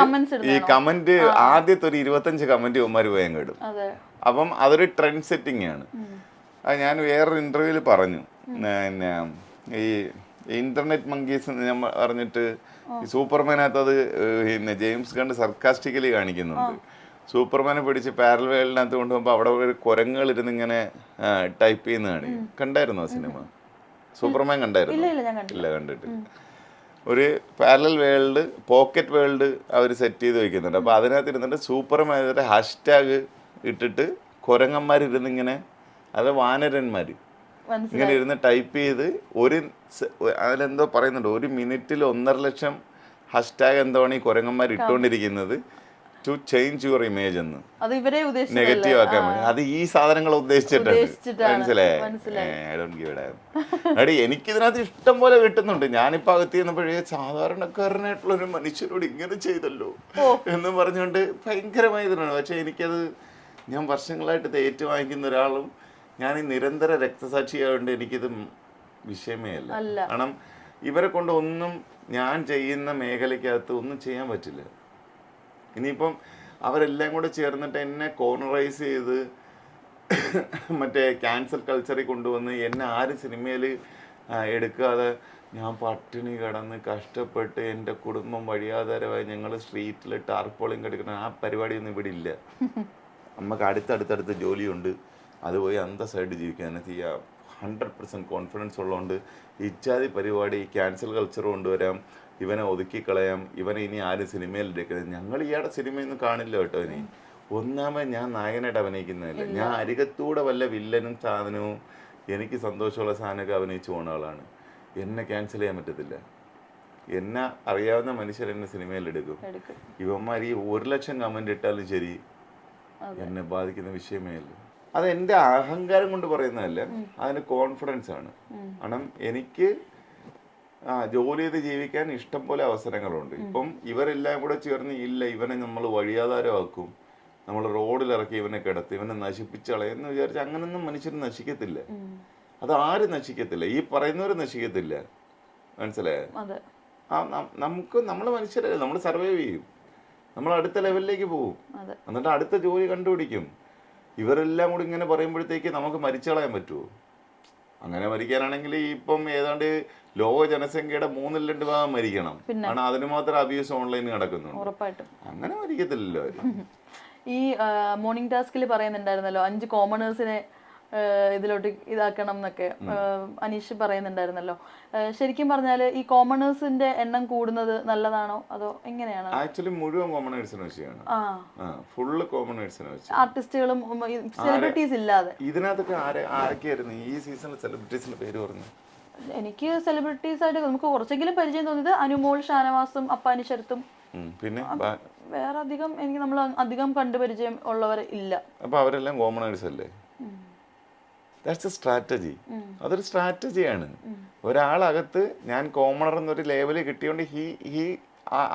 ഈ കമന്റ് ആദ്യത്തെ ഒരു 25 കമന്റ് ഇവന്മാര് വേഗം കേടും. അപ്പം അതൊരു ട്രെൻഡ് സെറ്റിംഗ് ആണ്. അത് ഞാൻ വേറൊരു ഇന്റർവ്യൂവിൽ പറഞ്ഞു, പിന്നെ ഈ ഇന്റർനെറ്റ് മങ്കീസ് ഞാൻ പറഞ്ഞിട്ട് സൂപ്പർമാനകത്ത് അത് പിന്നെ ജെയിംസ് ഗണ്ട് സർക്കാസ്റ്റിക്കലി കാണിക്കുന്നുണ്ട്. സൂപ്പർമാനെ പിടിച്ച് പാരൽ വേൾഡിനകത്ത് കൊണ്ടുപോകുമ്പോൾ അവിടെ ഒരു കുരങ്ങുകൾ ഇരുന്ന് ഇങ്ങനെ ടൈപ്പ് ചെയ്യുന്ന കാണിക്കും. കണ്ടായിരുന്നോ സിനിമ? സൂപ്പർമാൻ കണ്ടായിരുന്നു? ഇല്ല, കണ്ടിട്ട്. ഒരു പാരലൽ വേൾഡ്, പോക്കറ്റ് വേൾഡ് അവർ സെറ്റ് ചെയ്ത് വെക്കുന്നുണ്ട്. അപ്പോൾ അതിനകത്ത് ഇരുന്നിട്ട് സൂപ്പർമാൻ ഹാഷ്ടാഗ് ഇട്ടിട്ട് കുരങ്ങന്മാരിരുന്നിങ്ങനെ, അത് വാനരന്മാർ ഇങ്ങനെ ഇരുന്ന് ടൈപ്പ് ചെയ്ത് അതിലെന്തോ പറയുന്നുണ്ട്, 1 മിനിറ്റിൽ 1.5 ലക്ഷം ഹാഷ്ടാഗ് എന്താണ് ഈ കുരങ്ങന്മാർ ഇട്ടുകൊണ്ടിരിക്കുന്നത് ടു ചേഞ്ച് യുവർ ഇമേജ് എന്ന്, നെഗറ്റീവ് ആക്കാൻ വേണ്ടി. അത് ഈ സാധനങ്ങൾ ഉദ്ദേശിച്ചിട്ടാണ്. മനസ്സിലായി? എനിക്കിതിനകത്ത് ഇഷ്ടം പോലെ കിട്ടുന്നുണ്ട്. ഞാനിപ്പോൾ അകത്ത് ചെയ്യുന്നപ്പോഴേ സാധാരണക്കാരനായിട്ടുള്ളൊരു മനുഷ്യരോട് ഇങ്ങനെ ചെയ്തല്ലോ എന്ന് പറഞ്ഞുകൊണ്ട് ഭയങ്കരമായി ഇതിനാണ്. പക്ഷെ എനിക്കത്, ഞാൻ വർഷങ്ങളായിട്ട് തേറ്റ് വാങ്ങിക്കുന്ന ഒരാളും ഞാൻ ഈ നിരന്തര രക്തസാക്ഷിയായതുകൊണ്ട് എനിക്കിത് വിഷയമേ അല്ല. കാരണം ഇവരെ കൊണ്ട് ഒന്നും ഞാൻ ചെയ്യുന്ന മേഖലയ്ക്കകത്ത് ഒന്നും ചെയ്യാൻ പറ്റില്ല. ഇനിയിപ്പം അവരെല്ലാം കൂടെ ചേർന്നിട്ട് എന്നെ കോർണറൈസ് ചെയ്ത് മറ്റേ ക്യാൻസൽ കൾച്ചറിൽ കൊണ്ടുവന്ന് എന്നെ ആര് സിനിമയിൽ എടുക്കാതെ ഞാൻ പട്ടിണി കിടന്ന് കഷ്ടപ്പെട്ട് എൻ്റെ കുടുംബം വഴിയാധാരമായി ഞങ്ങൾ സ്ട്രീറ്റിൽ ടാർപോളിങ് എടുക്കണം, ആ പരിപാടിയൊന്നും ഇവിടെ ഇല്ല. നമുക്ക് അടുത്തടുത്തടുത്ത് ജോലിയുണ്ട്, അത് പോയി അന്തസ്സായിട്ട് ജീവിക്കാൻ ചെയ്യാം. 100% കോൺഫിഡൻസ് ഉള്ളതുകൊണ്ട് ഇച്ചാതി പരിപാടി ക്യാൻസൽ കൾച്ചർ കൊണ്ടുവരാം, ഇവനെ ഒതുക്കിക്കളയാം, ഇവനെ ഇനി ആരും സിനിമയിൽ എടുക്കുന്നത്. ഞങ്ങൾ ഇയാളുടെ സിനിമയൊന്നും കാണില്ല കേട്ടോ. ഇനി ഒന്നാമത് ഞാൻ നായകനായിട്ട് അഭിനയിക്കുന്നതല്ല, ഞാൻ അരികത്തൂടെ വല്ല വില്ലനും സാധനവും എനിക്ക് സന്തോഷമുള്ള സാധനമൊക്കെ അഭിനയിച്ചു പോകുന്ന ആളാണ്. എന്നെ ക്യാൻസൽ ചെയ്യാൻ പറ്റത്തില്ല. എന്നെ അറിയാവുന്ന മനുഷ്യർ എന്നെ സിനിമയിലെടുക്കും. ഇവന്മാർ ഈ 1,00,000 കമന്റ് ഇട്ടാലും ശരി എന്നെ ബാധിക്കുന്ന വിഷയമേ അല്ല. അത് എൻ്റെ അഹങ്കാരം കൊണ്ട് പറയുന്നതല്ല, അതിന് കോൺഫിഡൻസ് ആണ്. കാരണം എനിക്ക് ജോലി ചെയ്ത് ജീവിക്കാൻ ഇഷ്ടം പോലെ അവസരങ്ങളുണ്ട്. ഇപ്പം ഇവരെല്ലാം കൂടെ ചേർന്ന് ഇല്ല ഇവനെ നമ്മൾ വഴിയാധാരമാക്കും, നമ്മൾ റോഡിലിറക്കി ഇവനെ കിടത്തി ഇവനെ നശിപ്പിച്ച് കളയെന്ന് വിചാരിച്ച് അങ്ങനൊന്നും മനുഷ്യർ നശിക്കത്തില്ല. അത് ആരും നശിക്കത്തില്ല, ഈ പറയുന്നവർ നശിക്കത്തില്ല. മനസ്സിലായോ? നമ്മൾ മനുഷ്യരല്ലേ, നമ്മൾ സർവൈവ് ചെയ്യും, നമ്മൾ അടുത്ത ലെവലിലേക്ക് പോകും, എന്നിട്ട് അടുത്ത ജോലി കണ്ടുപിടിക്കും. ഇവരെല്ലാം കൂടി ഇങ്ങനെ പറയുമ്പോഴത്തേക്ക് നമുക്ക് മരിച്ചു കളയാൻ പറ്റുമോ? അങ്ങനെ മരിക്കാനാണെങ്കിൽ ഇപ്പം ഏതാണ്ട് ലോക ജനസംഖ്യയുടെ 3/2 മരിക്കണം. കാരണം അതിന് മാത്രം അബ്യൂസ് ഓൺലൈനിൽ നടക്കുന്നുണ്ട്. അങ്ങനെ മരിക്കത്തില്ലല്ലോ അവര്. ഈ മോർണിംഗ് ടാസ്കിൽ പറയുന്നുണ്ടായിരുന്നല്ലോ 5 കോമണേഴ്സിനെ ഇതിലോട്ട് ഇതാക്കണം എന്നൊക്കെ അനീഷ് പറയുന്നുണ്ടായിരുന്നല്ലോ. ശരിക്കും പറഞ്ഞാൽ ഈ കോമണേഴ്സിന്റെ എണ്ണം കൂടുന്നത് നല്ലതാണോ അതോ എങ്ങനെയാണ്? ആക്ച്വലി മുഴുവൻ കോമണേഴ്സിനെ വെച്ചാണ്, ഫുള്ള് കോമണേഴ്സിനെ വെച്ച്, ആർട്ടിസ്റ്റുകളും സെലിബ്രിറ്റീസ് ഇല്ലാതെ. ഇതിനകത്തൊക്കെ ആരൊക്കെയായിരുന്നു ഈ സീസണിൽ സെലിബ്രിറ്റീസിന്റെ പേര് പറഞ്ഞു? എനിക്ക് സെലിബ്രിറ്റീസ് ആയിട്ട് നമുക്ക് കുറച്ചെങ്കിലും പരിചയം തോന്നിയത് അനുമോൾ, ഷാനവാസും, അപ്പാനി ശരത്തും. പിന്നെ വേറെ അധികം എനിക്ക് നമ്മൾ അധികം കണ്ടുപരിചയം ഉള്ളവർ ഇല്ല. അപ്പൊ അവരെല്ലാം കോമണേഴ്സ് അല്ലേ? That's A strategy. അതൊരു സ്ട്രാറ്റജിയാണ്. ഒരാളകത്ത് ഞാൻ കോമണർ എന്നൊരു ലേബല് കിട്ടിയോണ്ട്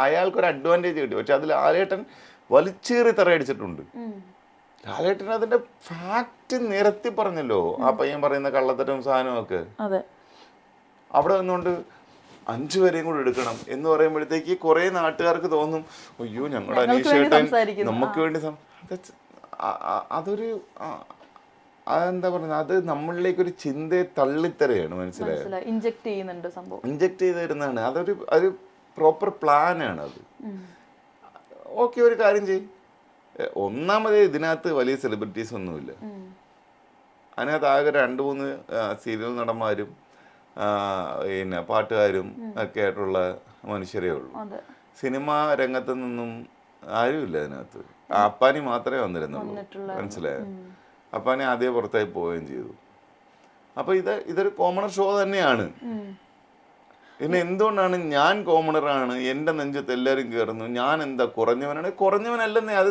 അയാൾക്കൊരു അഡ്വാൻറ്റേജ് കിട്ടി. പക്ഷെ അതിൽ ലാലേട്ടൻ വലിച്ചേറി തറയടിച്ചിട്ടുണ്ട്. ലാലേട്ടൻ അതിന്റെ ഫാക്ട് നിരത്തി പറഞ്ഞല്ലോ. ആ പയ്യൻ പറയുന്ന കള്ളത്തരം സാധനവും ഒക്കെ അവിടെ നിന്നുകൊണ്ട് 5 പേരെയും കൂടെ എടുക്കണം എന്ന് പറയുമ്പോഴത്തേക്ക് കുറെ നാട്ടുകാർക്ക് തോന്നും, അയ്യോ ഞങ്ങളുടെ അനീഷേട്ടൻ നമുക്ക് വേണ്ടി അതൊരു അതെന്താ പറയുന്നത്, അത് നമ്മളിലേക്ക് ഒരു ചിന്തയെ തള്ളിത്തരയാണ്. മനസ്സിലായോ? ഇഞ്ചക്ട് ചെയ്ത് തരുന്നതാണ്. അതൊരു പ്രോപ്പർ പ്ലാനാണ് അത്. ഓക്കെ, ഒരു കാര്യം ചെയ്യും. ഒന്നാമതേ ഇതിനകത്ത് വലിയ സെലിബ്രിറ്റീസ് ഒന്നുമില്ല. അതിനകത്ത് ആകെ 2-3 സീരിയൽ നടന്മാരും പിന്നെ പാട്ടുകാരും ഒക്കെ ആയിട്ടുള്ള മനുഷ്യരേ ഉള്ളൂ. സിനിമാ രംഗത്ത് നിന്നും ആരുമില്ല അതിനകത്ത്. അപ്പാനി മാത്രമേ വന്നിരുന്നുള്ളൂ. മനസ്സിലായോ? അപ്പാനി ആദ്യം പുറത്തായി പോവുകയും ചെയ്തു. അപ്പൊ ഇതൊരു കോമണർ ഷോ തന്നെയാണ്. പിന്നെ എന്തുകൊണ്ടാണ് ഞാൻ കോമണറാണ്, എന്റെ നെഞ്ചത്ത് എല്ലാവരും കയറുന്നു, ഞാൻ എന്താ കുറഞ്ഞവനാണ്? കുറഞ്ഞവനല്ലെന്നേ, അത്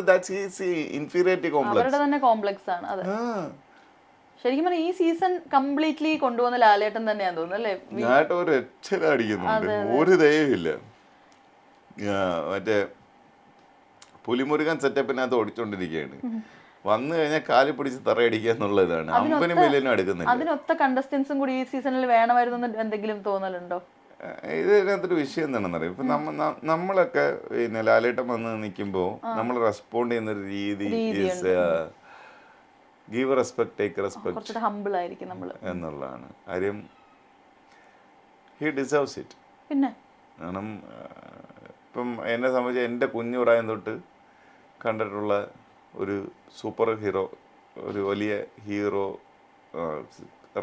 ഇൻഫീരിയോറിറ്റി കോംപ്ലക്സ് ആണ്. ശരിക്കും പറഞ്ഞാൽ ഈ സീസൺ കംപ്ലീറ്റ്ലി കൊണ്ടുവന്ന ലാലേട്ടൻ തന്നെയാന്ന് തോന്നുന്നു അല്ലേ? ഞാനൊരു ഒരു അടിക്കുന്നുണ്ട്, ഒരു ദയവില്ല. മറ്റേ പുലിമുരുകൻ സെറ്റപ്പിനകത്ത് ഓടിച്ചോണ്ടിരിക്കുകയാണ്. വന്നു കഴിഞ്ഞാൽ കാലി പിടിച്ച് തറയടിക്കുക എന്നുള്ളതാണ്. 50 മില്യനും എടുക്കുന്നില്ല. അതിനൊത്ത കണ്ടസ്റ്റൻസും കൂടി ഈ സീസണിൽ വേണമായിരുന്നു എന്തെങ്കിലും തോന്നലുണ്ടോ? ഇതിനകത്തൊരു വിഷയം എന്താണെന്ന് അറിയാം. ഇപ്പൊ നമ്മളൊക്കെ പിന്നെ ലാലേട്ടൻ വന്ന് നിൽക്കുമ്പോൾ നമ്മൾ റെസ്പോണ്ട് ചെയ്യുന്ന ഒരു രീതി ഗീവ് റെസ്പെക്ട്, ടേക്ക് റെസ്പെക്ട് എന്നുള്ളതാണ് കാര്യം. He deserves it. പിന്നെ കാരണം ഇപ്പം എന്നെ സംബന്ധിച്ച് എൻ്റെ കുഞ്ഞു പ്രായം തൊട്ട് കണ്ടിട്ടുള്ള ഒരു സൂപ്പർ ഹീറോ, ഒരു വലിയ ഹീറോ,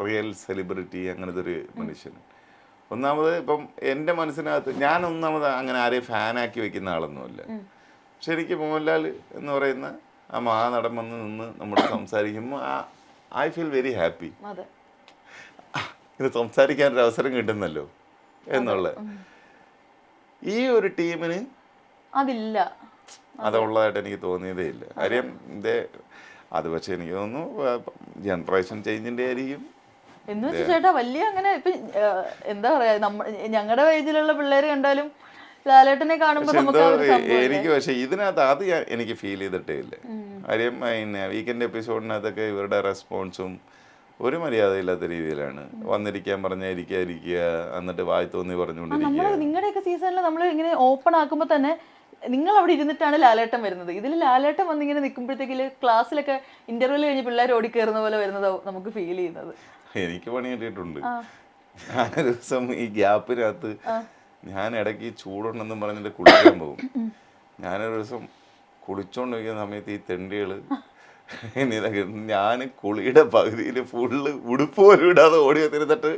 റിയൽ സെലിബ്രിറ്റി, അങ്ങനത്തെ ഒരു മനുഷ്യൻ. ഒന്നാമത് ഇപ്പം എൻ്റെ മനസ്സിനകത്ത് ഞാൻ അങ്ങനെ ആരെയും ഫാനാക്കി വെക്കുന്ന ആളൊന്നുമല്ല. ശരിക്കും മോഹൻലാൽ എന്ന് പറയുന്ന ആ മഹാനടൻ വന്ന് നിന്ന് നമ്മൾ സംസാരിക്കുമ്പോൾ ഐ ഫീൽ വെരി ഹാപ്പി. ഇത് സംസാരിക്കാനൊരു അവസരം കിട്ടുന്നല്ലോ എന്നുള്ള ഈ ഒരു ടീമിന് അതില്ല, അതുള്ളതായിട്ട് എനിക്ക് തോന്നിയതേ ഇല്ല. കാര്യം അത് പക്ഷെ എനിക്ക് തോന്നുന്നു ജനറേഷൻ ചേഞ്ചിന്റെ ആയിരിക്കും. എന്ന് വെച്ചാൽ ചേട്ടാ വലിയ അങ്ങനെ ഇപ്പൊ എന്താ പറയാ, ഞങ്ങളുടെ ഏജിലുള്ള പിള്ളേര് കണ്ടാലും ലാലേട്ടനെ കാണുമ്പോൾ എനിക്ക് പക്ഷെ ഇതിനകത്ത് അത് എനിക്ക് ഫീൽ ചെയ്തിട്ടേ ഇല്ല. കാര്യം പിന്നെ വീക്കെൻഡ് എപ്പിസോഡിനകത്തൊക്കെ ഇവരുടെ റെസ്പോൺസും ഒരു മര്യാദയില്ലാത്ത രീതിയിലാണ്. വന്നിരിക്കാൻ പറഞ്ഞാൽ ഇരിക്കുക, എന്നിട്ട് വായി തോന്നി പറഞ്ഞുകൊണ്ടിരിക്കുക. നിങ്ങളുടെയൊക്കെ സീസണിൽ നമ്മൾ ഇങ്ങനെ ഓപ്പൺ ആക്കുമ്പോൾ തന്നെ നിങ്ങൾ അവിടെ ഇരുന്നിട്ടാണ് ലാലേട്ടൻ വരുന്നത്. ഇതിൽ ലാലേട്ടൻ വന്നിങ്ങനെ നിൽക്കുമ്പോഴത്തേക്ക് ക്ലാസ്സിലൊക്കെ ഇന്റർവ്യൂ കഴിഞ്ഞ് പിള്ളേർ ഓടിക്കയറുന്ന പോലെ വരുന്നതോ നമുക്ക് ഫീൽ ചെയ്യുന്നത്. എനിക്ക് പണി കിട്ടിയിട്ടുണ്ട്. ഞാനൊരു ദിവസം ഈ ഗ്യാപ്പിനകത്ത് ഞാൻ ഇടയ്ക്ക് ചൂടുണ്ടെന്നും പറഞ്ഞിട്ട് കുളിക്കാൻ പോകും. ഞാനൊരു ദിവസം കുളിച്ചോണ്ടിരിക്കുന്ന സമയത്ത് ഈ തെണ്ടികള് ഞാൻ കുളിയുടെ പകുതിയിൽ ഫുള്ള് ഉടുപ്പ് പോലും ഇടാതെ ഓടി വന്നിരുന്നിട്ട്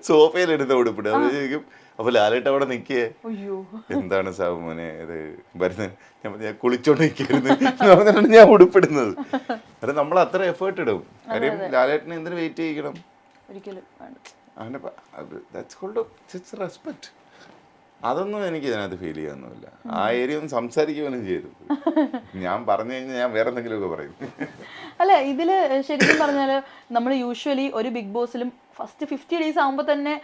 സോഫയിലെടുത്ത ഉടുപ്പിടുക. അത് ചോദിക്കും, അപ്പൊ ലാലേട്ട് അവിടെ നിൽക്കേ, എന്താണ് സാബു മോനെ ഇത് വരുന്നത്? ഞാൻ കുളിച്ചോണ്ട് നിൽക്കായിരുന്നു, ഞാൻ ഉടുപ്പിടുന്നത്. അത് നമ്മൾ അത്ര എഫേർട്ട് ഇടും. കാര്യം ലാലേട്ടിനെ എന്തിനു വെയിറ്റ് ചെയ്യിക്കണം? റെസ്പെക്ട്. അതൊന്നും എനിക്ക് ഇതിനകത്ത് ഫീൽ ചെയ്യാനൊന്നുമില്ല. ആ ഏരിയ ഒന്നും സംസാരിക്കുവാനും ചെയ്യരുത്. ഞാൻ പറഞ്ഞു കഴിഞ്ഞാൽ ഞാൻ വേറെ എന്തെങ്കിലുമൊക്കെ പറയും. അല്ല ഇതില് ശരിക്കും പറഞ്ഞാല് നമ്മൾ യൂഷ്വലി ഒരു ബിഗ് ബോസിലും ഫസ്റ്റ് 50 days ആകുമ്പോൾ തന്നെ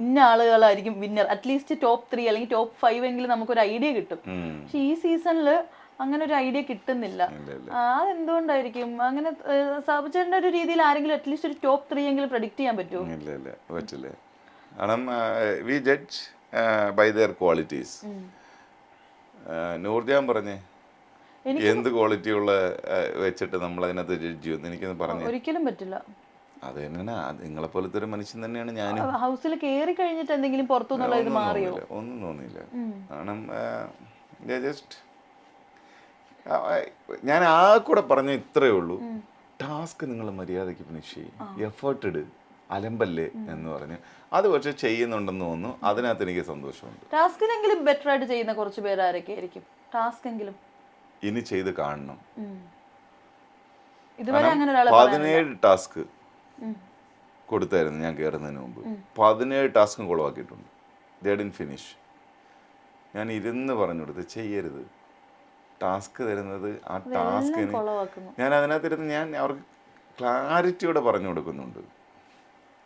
ഇന്ന ആളുകളായിരിക്കും വിന്നർ, അറ്റ്ലീസ്റ്റ് ടോപ്പ് 3 അല്ലെങ്കിൽ ടോപ്പ് 5 എങ്കിലും നമുക്കൊരു ഐഡിയ കിട്ടും. പക്ഷെ ഈ സീസണിൽ അങ്ങനെ ഒരു ഐഡിയ കിട്ടുന്നില്ല. അതെന്തുകൊണ്ടായിരിക്കും അങ്ങനെ? സാബുചേട്ടൻ്റെ ഒരു രീതിയിൽ ആരെങ്കിലും അറ്റ്ലീസ്റ്റ് ഒരു ടോപ്പ് 3 എങ്കിലും പ്രഡിക്റ്റ് ചെയ്യാൻ പറ്റുമോ? ഇല്ല പറ്റില്ല. കാരണം we judge by their qualities. Noorjan പറഞ്ഞേ എന്ത് ക്വാളിറ്റി ഉള്ള വെച്ചിട്ട് നമ്മൾ അതിനകത്ത് ജഡ്ജ് ചെയ്യുമെന്ന് എനിക്കൊന്ന് പറഞ്ഞു. ഒരിക്കലും പറ്റില്ല. അത് തന്നെയാണ്, നിങ്ങളെ പോലത്തെ ഒരു മനുഷ്യൻ തന്നെയാണ് ഞാനും. ഹൗസിൽ കയറി കഴിഞ്ഞിട്ട് എന്തെങ്കിലും പുറത്തുനിന്നുള്ള ഇത് മാറിയോ? ഒന്നും തോന്നിയില്ല. കാരണം ജസ്റ്റ് ഞാൻ ആ കൂടെ പറഞ്ഞ ഇത്രയേ ഉള്ളൂ, ടാസ്ക് നിങ്ങൾ മര്യാദയ്ക്ക് ഫിനിഷ് ചെയ്യും, എഫേർട്ട് ഇട്, അലമ്പല്ലേ എന്ന് പറഞ്ഞ് അത് പക്ഷെ ചെയ്യുന്നുണ്ടെന്ന് തോന്നുന്നു. അതിനകത്ത് എനിക്ക് സന്തോഷമുണ്ട്. ടാസ്കിനെങ്കിലും ബെറ്റർ ആയിട്ട് ചെയ്യുന്ന കുറച്ച് പേര് ആരൊക്കെ ആയിരിക്കും? ടാസ്ക് എങ്കിലും ഇനി ചെയ്ത് കാണണം. ഇതുവരെ അങ്ങനെ 17 ടാസ്ക് കൊടുത്തായിരുന്നു ഞാൻ കയറുന്നതിന് മുമ്പ്. 17 ടാസ്കും കുളവാക്കിയിട്ടുണ്ട്. ദേ ഡിഡ്ന്റ് ഫിനിഷ്. ഞാൻ ഇരുന്ന് പറഞ്ഞു കൊടുത്ത് ചെയ്യരുത്, ടാസ്ക് തരുന്നത് ആ ടാസ്കിന് ഞാൻ അതിനകത്തിരുന്ന് ഞാൻ അവർക്ക് ക്ലാരിറ്റിയോടെ പറഞ്ഞു കൊടുക്കുന്നുണ്ട്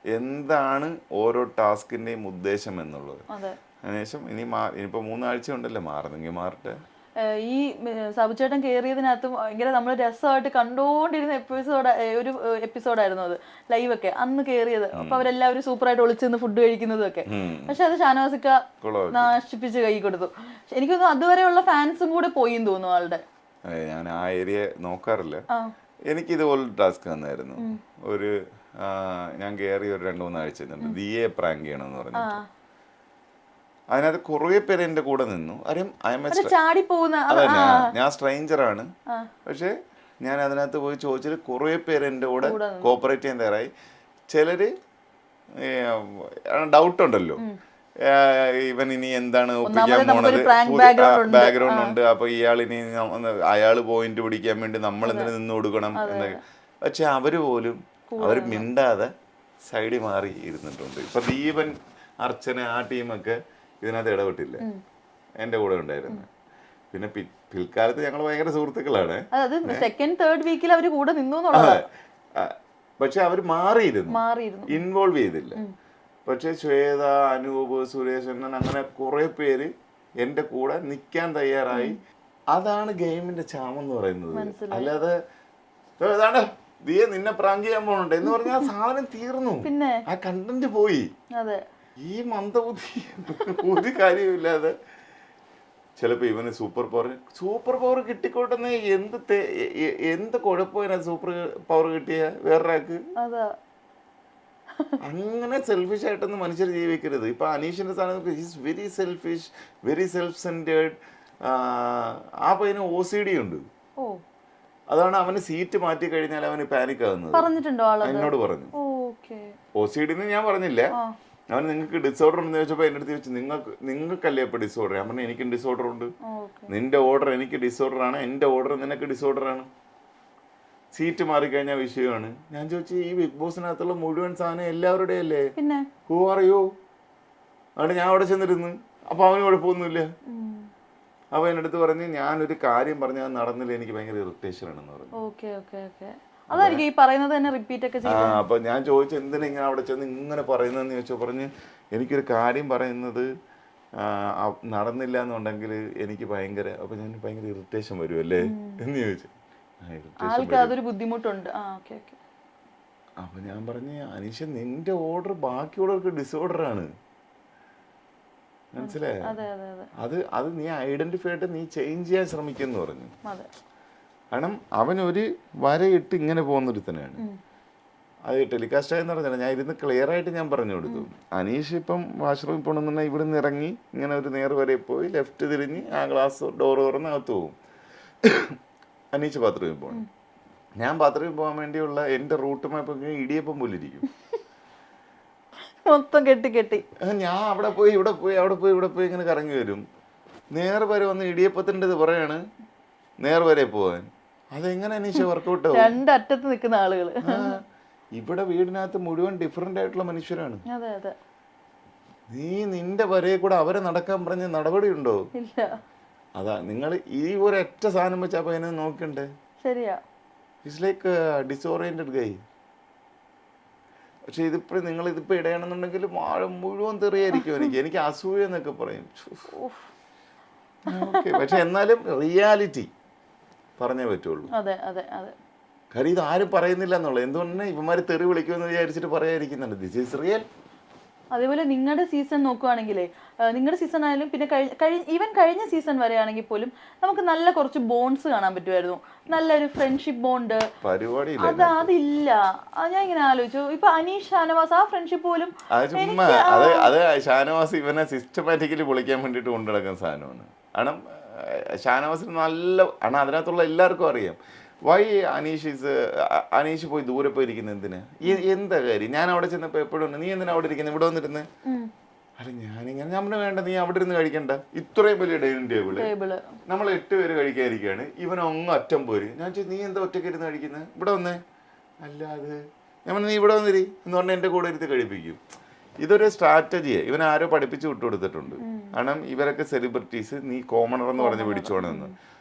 എന്താണ് ഓരോ ടാസ്കിൻ്റെയും ഉദ്ദേശം എന്നുള്ളത്. അതിനുശേഷം ഇനിയിപ്പോൾ 3 ആഴ്ച ഉണ്ടല്ലോ, മാറുന്നെങ്കിൽ മാറട്ടെ. ഈ സാബുചേട്ടൻ കയറിയതിനകത്ത് ഭയങ്കര നമ്മൾ രസമായിട്ട് കണ്ടോണ്ടിരുന്ന ഒരു എപ്പിസോഡായിരുന്നു അത്, ലൈവൊക്കെ അന്ന് കയറിയത്. അപ്പൊ അവരെല്ലാവരും സൂപ്പറായിട്ട് ഒളിച്ചിരുന്ന് ഫുഡ് കഴിക്കുന്നതും ഒക്കെ. പക്ഷെ അത് ഷാനവാസിക്ക നശിപ്പിച്ച് കൈ കൊടുത്തു. എനിക്കൊന്നും അതുവരെയുള്ള ഫാൻസും കൂടെ പോയിന്ന് തോന്നുന്നു ആളുടെ. ഞാൻ ആ ഏരിയ നോക്കാറില്ല. എനിക്ക് ഇതുപോലെ ടാസ്ക് തന്നായിരുന്നു. ഒരു ഞാൻ കയറി ഒരു 2-3 ആഴ്ച ദിയെ പ്രാങ്ക് ചെയ്യണമെന്ന് പറഞ്ഞു. അതിനകത്ത് കുറെ പേര് എന്റെ കൂടെ നിന്നു. ഞാൻ സ്ട്രേഞ്ചറാണ്, പക്ഷെ ഞാൻ അതിനകത്ത് പോയി ചോദിച്ചിട്ട് കുറെ പേര് എന്റെ കൂടെ കോപ്പറേറ്റ് ചെയ്യാൻ തയ്യാറായി. ചിലര് ഡൗട്ട് ഉണ്ടല്ലോ, ഇവൻ ഇനി എന്താണ് ഒപ്പിക്കാൻ പോണത്, ബാക്ക്ഗ്രൗണ്ട് ഉണ്ട്, അപ്പൊ ഇയാൾ ഇനി അയാള് പോയിന്റ് പിടിക്കാൻ വേണ്ടി നമ്മൾ എന്തിനു നിന്ന് കൊടുക്കണം എന്നൊക്കെ. പക്ഷെ അവര് പോലും അവര് മിണ്ടാതെ സൈഡിൽ മാറി ഇരുന്നിട്ടുണ്ട്. ഇപ്പൊ ദീപൻ, അർച്ചന, ആ ടീമൊക്കെ ഇതിനകത്ത് ഇടപെട്ടില്ല, എൻ്റെ കൂടെ ഉണ്ടായിരുന്നു. പിന്നെ പിൽക്കാലത്ത് ഞങ്ങൾ ഭയങ്കര സുഹൃത്തുക്കളാണ്. പക്ഷെ അവർ മാറിയിരുന്നു, ഇൻവോൾവ് ചെയ്തില്ല. പക്ഷെ ശ്വേത, അനൂപ്, സുരേഷ് അങ്ങനെ കുറെ പേര് എൻ്റെ കൂടെ നിൽക്കാൻ തയ്യാറായി. അതാണ് ഗെയിമിന്റെ ചാമെന്ന് പറയുന്നത്. അല്ലാതെ ഏതാണ്ട് ദിയെ നിന്നെ പ്രാങ്ക് ചെയ്യാൻ പോണുണ്ട് എന്ന് പറഞ്ഞാൽ ആ സാധനം തീർന്നു, ആ കണ്ടന്റ് പോയി. ഈ മന്ദബുദ്ധി ഒരു കാര്യമില്ലാതെ ചിലപ്പോ ഇവന് സൂപ്പർ പവർ കിട്ടിക്കോട്ടെന്ന് എന്ത് കുഴപ്പമില്ല. സൂപ്പർ പവർ കിട്ടിയ വേറൊരാൾക്ക് അങ്ങനെ സെൽഫിഷ് ആയിട്ടൊന്നും മനുഷ്യർ ജീവിക്കരുത്. ഇപ്പൊ അനീഷിന്റെ സാധനം is very selfish, very self centred. ആ പയ്യന് OCD ഉണ്ട്. അതാണ് അവന് സീറ്റ് മാറ്റി കഴിഞ്ഞാൽ അവന് പാനിക് ആകുന്നത്. എന്നോട് പറഞ്ഞു. OCD ഞാൻ പറഞ്ഞില്ല. അവൻ നിങ്ങൾക്ക് ഡിസോർഡർ ഉണ്ടെന്ന് ചോദിച്ചപ്പോൾ എൻ്റെ അടുത്ത് ചോദിച്ചു, നിങ്ങൾക്കല്ലേ ഇപ്പൊ ഡിസോർഡർ? ഞാൻ പറഞ്ഞു എനിക്കും ഡിസോർഡർ ഉണ്ട്. നിന്റെ ഓർഡർ എനിക്ക് ഡിസോർഡർ ആണ്, എൻ്റെ ഓർഡർ നിനക്ക് ഡിസോർഡർ ആണ്. സീറ്റ് മാറിക്കഴിഞ്ഞാൽ വിഷയമാണ്. ഞാൻ ചോദിച്ചു, ഈ ബിഗ് ബോസിനകത്തുള്ള മുഴുവൻ സാധനം എല്ലാവരുടെയും അല്ലേ? Who are you? അതുകൊണ്ട് ഞാൻ അവിടെ ചെന്നിരുന്നു. അപ്പൊ അവന് കുഴപ്പമൊന്നുമില്ല. അപ്പൊ എൻ്റെ അടുത്ത് പറഞ്ഞ് ഞാനൊരു കാര്യം പറഞ്ഞാൽ നടന്നില്ല, എനിക്ക് ഭയങ്കര ഇറിറ്റേഷൻ ആണെന്ന് പറഞ്ഞു. അപ്പൊ ഞാൻ ചോദിച്ചു എന്തിനാ ഇങ്ങനെ അവിടെ ചെന്ന് ഇങ്ങനെ പറയുന്നതെന്ന് ചോദിച്ചോ. പറഞ്ഞ് എനിക്കൊരു കാര്യം പറയുന്നത് നടന്നില്ല എന്നുണ്ടെങ്കിൽ എനിക്ക് ഭയങ്കര, അപ്പൊ ഞാൻ ഭയങ്കര ഇറിറ്റേഷൻ വരുമല്ലേ എന്ന് ചോദിച്ചു. ബുദ്ധിമുട്ടുണ്ട്. അപ്പൊ ഞാൻ പറഞ്ഞു, അനീഷ നിന്റെ ഓർഡർ ബാക്കിയുള്ളവർക്ക് ഡിസോർഡർ ആണ്, മനസ്സിലായോ? അത് നീ ഐഡന്റിഫൈ ആയിട്ട് നീ ചേഞ്ച് ചെയ്യാൻ ശ്രമിക്കുന്നു പറഞ്ഞു. കാരണം അവനൊരു വരയിട്ട് ഇങ്ങനെ പോകുന്നൊരുത്തനാണ്. അത് ടെലികാസ്റ്റ് ആയെന്ന് പറഞ്ഞാൽ ഞാൻ ഇരുന്ന് ക്ലിയർ ആയിട്ട് ഞാൻ പറഞ്ഞു കൊടുത്തു. അനീഷ് ഇപ്പം വാഷ്റൂമിൽ പോകണമെന്നുണ്ടെങ്കിൽ ഇവിടെ നിന്ന് ഇറങ്ങി ഇങ്ങനെ ഒരു നേർ വരെ പോയി ലെഫ്റ്റ് തിരിഞ്ഞ് ആ ഗ്ലാസ് ഡോർ തുറന്ന് അകത്ത് പോകും. അനീഷ് ബാത്റൂമിൽ പോകണം. ഞാൻ ബാത്റൂമിൽ പോകാൻ വേണ്ടിയുള്ള എൻ്റെ റൂട്ട് മാപ്പ് ഇടിയപ്പം പോലെ ഇരിക്കും, മൊത്തം കെട്ടി. ഞാൻ അവിടെ പോയി ഇവിടെ പോയി ഇങ്ങനെ കറങ്ങി വരും. നേർ വരെ വന്ന് ഇടിയപ്പത്തിൻ്റെ ഇത് പറയാണ് നേർ വരെ പോവാൻ. അതെങ്ങനെ അനീഷ വർക്കൗട്ട് ആവും? രണ്ടറ്റത്ത് നിൽക്കുന്ന ആളുകള്. ഇവിടെ വീടിനകത്ത് മുഴുവൻ ഡിഫറെന്റ് ആയിട്ടുള്ള മനുഷ്യരാണ്. നീ നിന്റെ വരയെ കൂടെ അവരെ നടക്കാൻ പറഞ്ഞ നടപടി ഉണ്ടോ? ഇല്ല. അതാ നിങ്ങൾ ഈ ഒരൊറ്റ സാധനം വെച്ചാ പയ്യനെ നോക്കണ്ടേ. ശരിയാ. ഇറ്റ്സ് ലൈക്ക് ഡിസോറിയന്റഡ് ഗൈ. പക്ഷെ ഇതിപ്പോ നിങ്ങൾ ഇതിപ്പോ ഇടയണമെന്നുണ്ടെങ്കിൽ മുഴുവൻ തെറിയായിരിക്കും എനിക്ക് അസൂയ എന്നൊക്കെ പറയും. പക്ഷെ എന്നാലും റിയാലിറ്റി പറഞ്ഞേ പറ്റുള്ളൂ. അതെ അതെ അതെ. കാര്യം ഇത് ആരും പറയുന്നില്ല എന്നുള്ളത്. എന്തുകൊണ്ടാണ് ഇവന്മാര് തെറി വിളിക്കുമെന്ന് വിചാരിച്ചിട്ട് പറയാതിരിക്കുന്നുണ്ട്. This is real. അതേപോലെ നിങ്ങളുടെ സീസൺ നോക്കുവാണെങ്കിലേ, നിങ്ങളുടെ സീസൺ ആയാലും പിന്നെ ഈവൻ കഴിഞ്ഞ സീസൺ വരെ ആണെങ്കിൽ പോലും നമുക്ക് നല്ല കുറച്ച് ബോൺസ് കാണാൻ പറ്റുമായിരുന്നു. നല്ലൊരു ഫ്രണ്ട്ഷിപ്പ് ബോണ്ട് പരിപാടി അതില്ല. ഞാൻ ഇങ്ങനെ ആലോചിച്ചു, ഇപ്പൊ അനീഷ് ഷാനവാസ് ആ ഫ്രണ്ട്ഷിപ്പ് പോലും അത് ഷാനവാസ് ഇവനെ സിസ്റ്റമാറ്റിക്കലി പൊളിക്കാൻ വേണ്ടിട്ട് കൊണ്ടു നടക്കുന്ന സാധനമാണ്. കാരണം ഷാനവാസിന് നല്ല അതിനകത്തുള്ള എല്ലാവർക്കും അറിയാം വൈ അനീഷ് പോയി ദൂരെ പോയിരിക്കുന്നത് എന്തിനാ, എന്താ കാര്യം. ഞാൻ അവിടെ ചെന്നപ്പോ എപ്പോഴും നീ എന്തിനാ അവിടെ ഇരിക്കുന്നത്, ഇവിടെ വന്നിരുന്ന്. അല്ല ഞാനിങ്ങനെ നമ്മൾ വേണ്ട, നീ അവിടെ ഇരുന്ന് കഴിക്കണ്ട. ഇത്രയും വലിയ ഡൈനിങ് ടേബിള് നമ്മൾ 8 പേര് കഴിക്കാതിരിക്കുകയാണ്, ഇവനൊങ്ങ് അറ്റം പോര്. ഞാൻ ചോദിച്ചു നീ എന്താ ഒറ്റയ്ക്ക് ഇരുന്ന് കഴിക്കുന്നത്, ഇവിടെ വന്നേ. അല്ലാതെ ഞാൻ നീ ഇവിടെ വന്നിരി എന്ന് പറഞ്ഞാൽ എൻ്റെ കൂടെ ഇരുത്തി കഴിപ്പിക്കും. ഇതൊരു സ്ട്രാറ്റജിയെ ഇവൻ ആരോ പഠിപ്പിച്ച് വിട്ടുകൊടുത്തിട്ടുണ്ട്. കാരണം ഇവരൊക്കെ സെലിബ്രിറ്റീസ്, നീ കോമണർ എന്ന് പറഞ്ഞ് പിടിച്ചോണെന്ന്.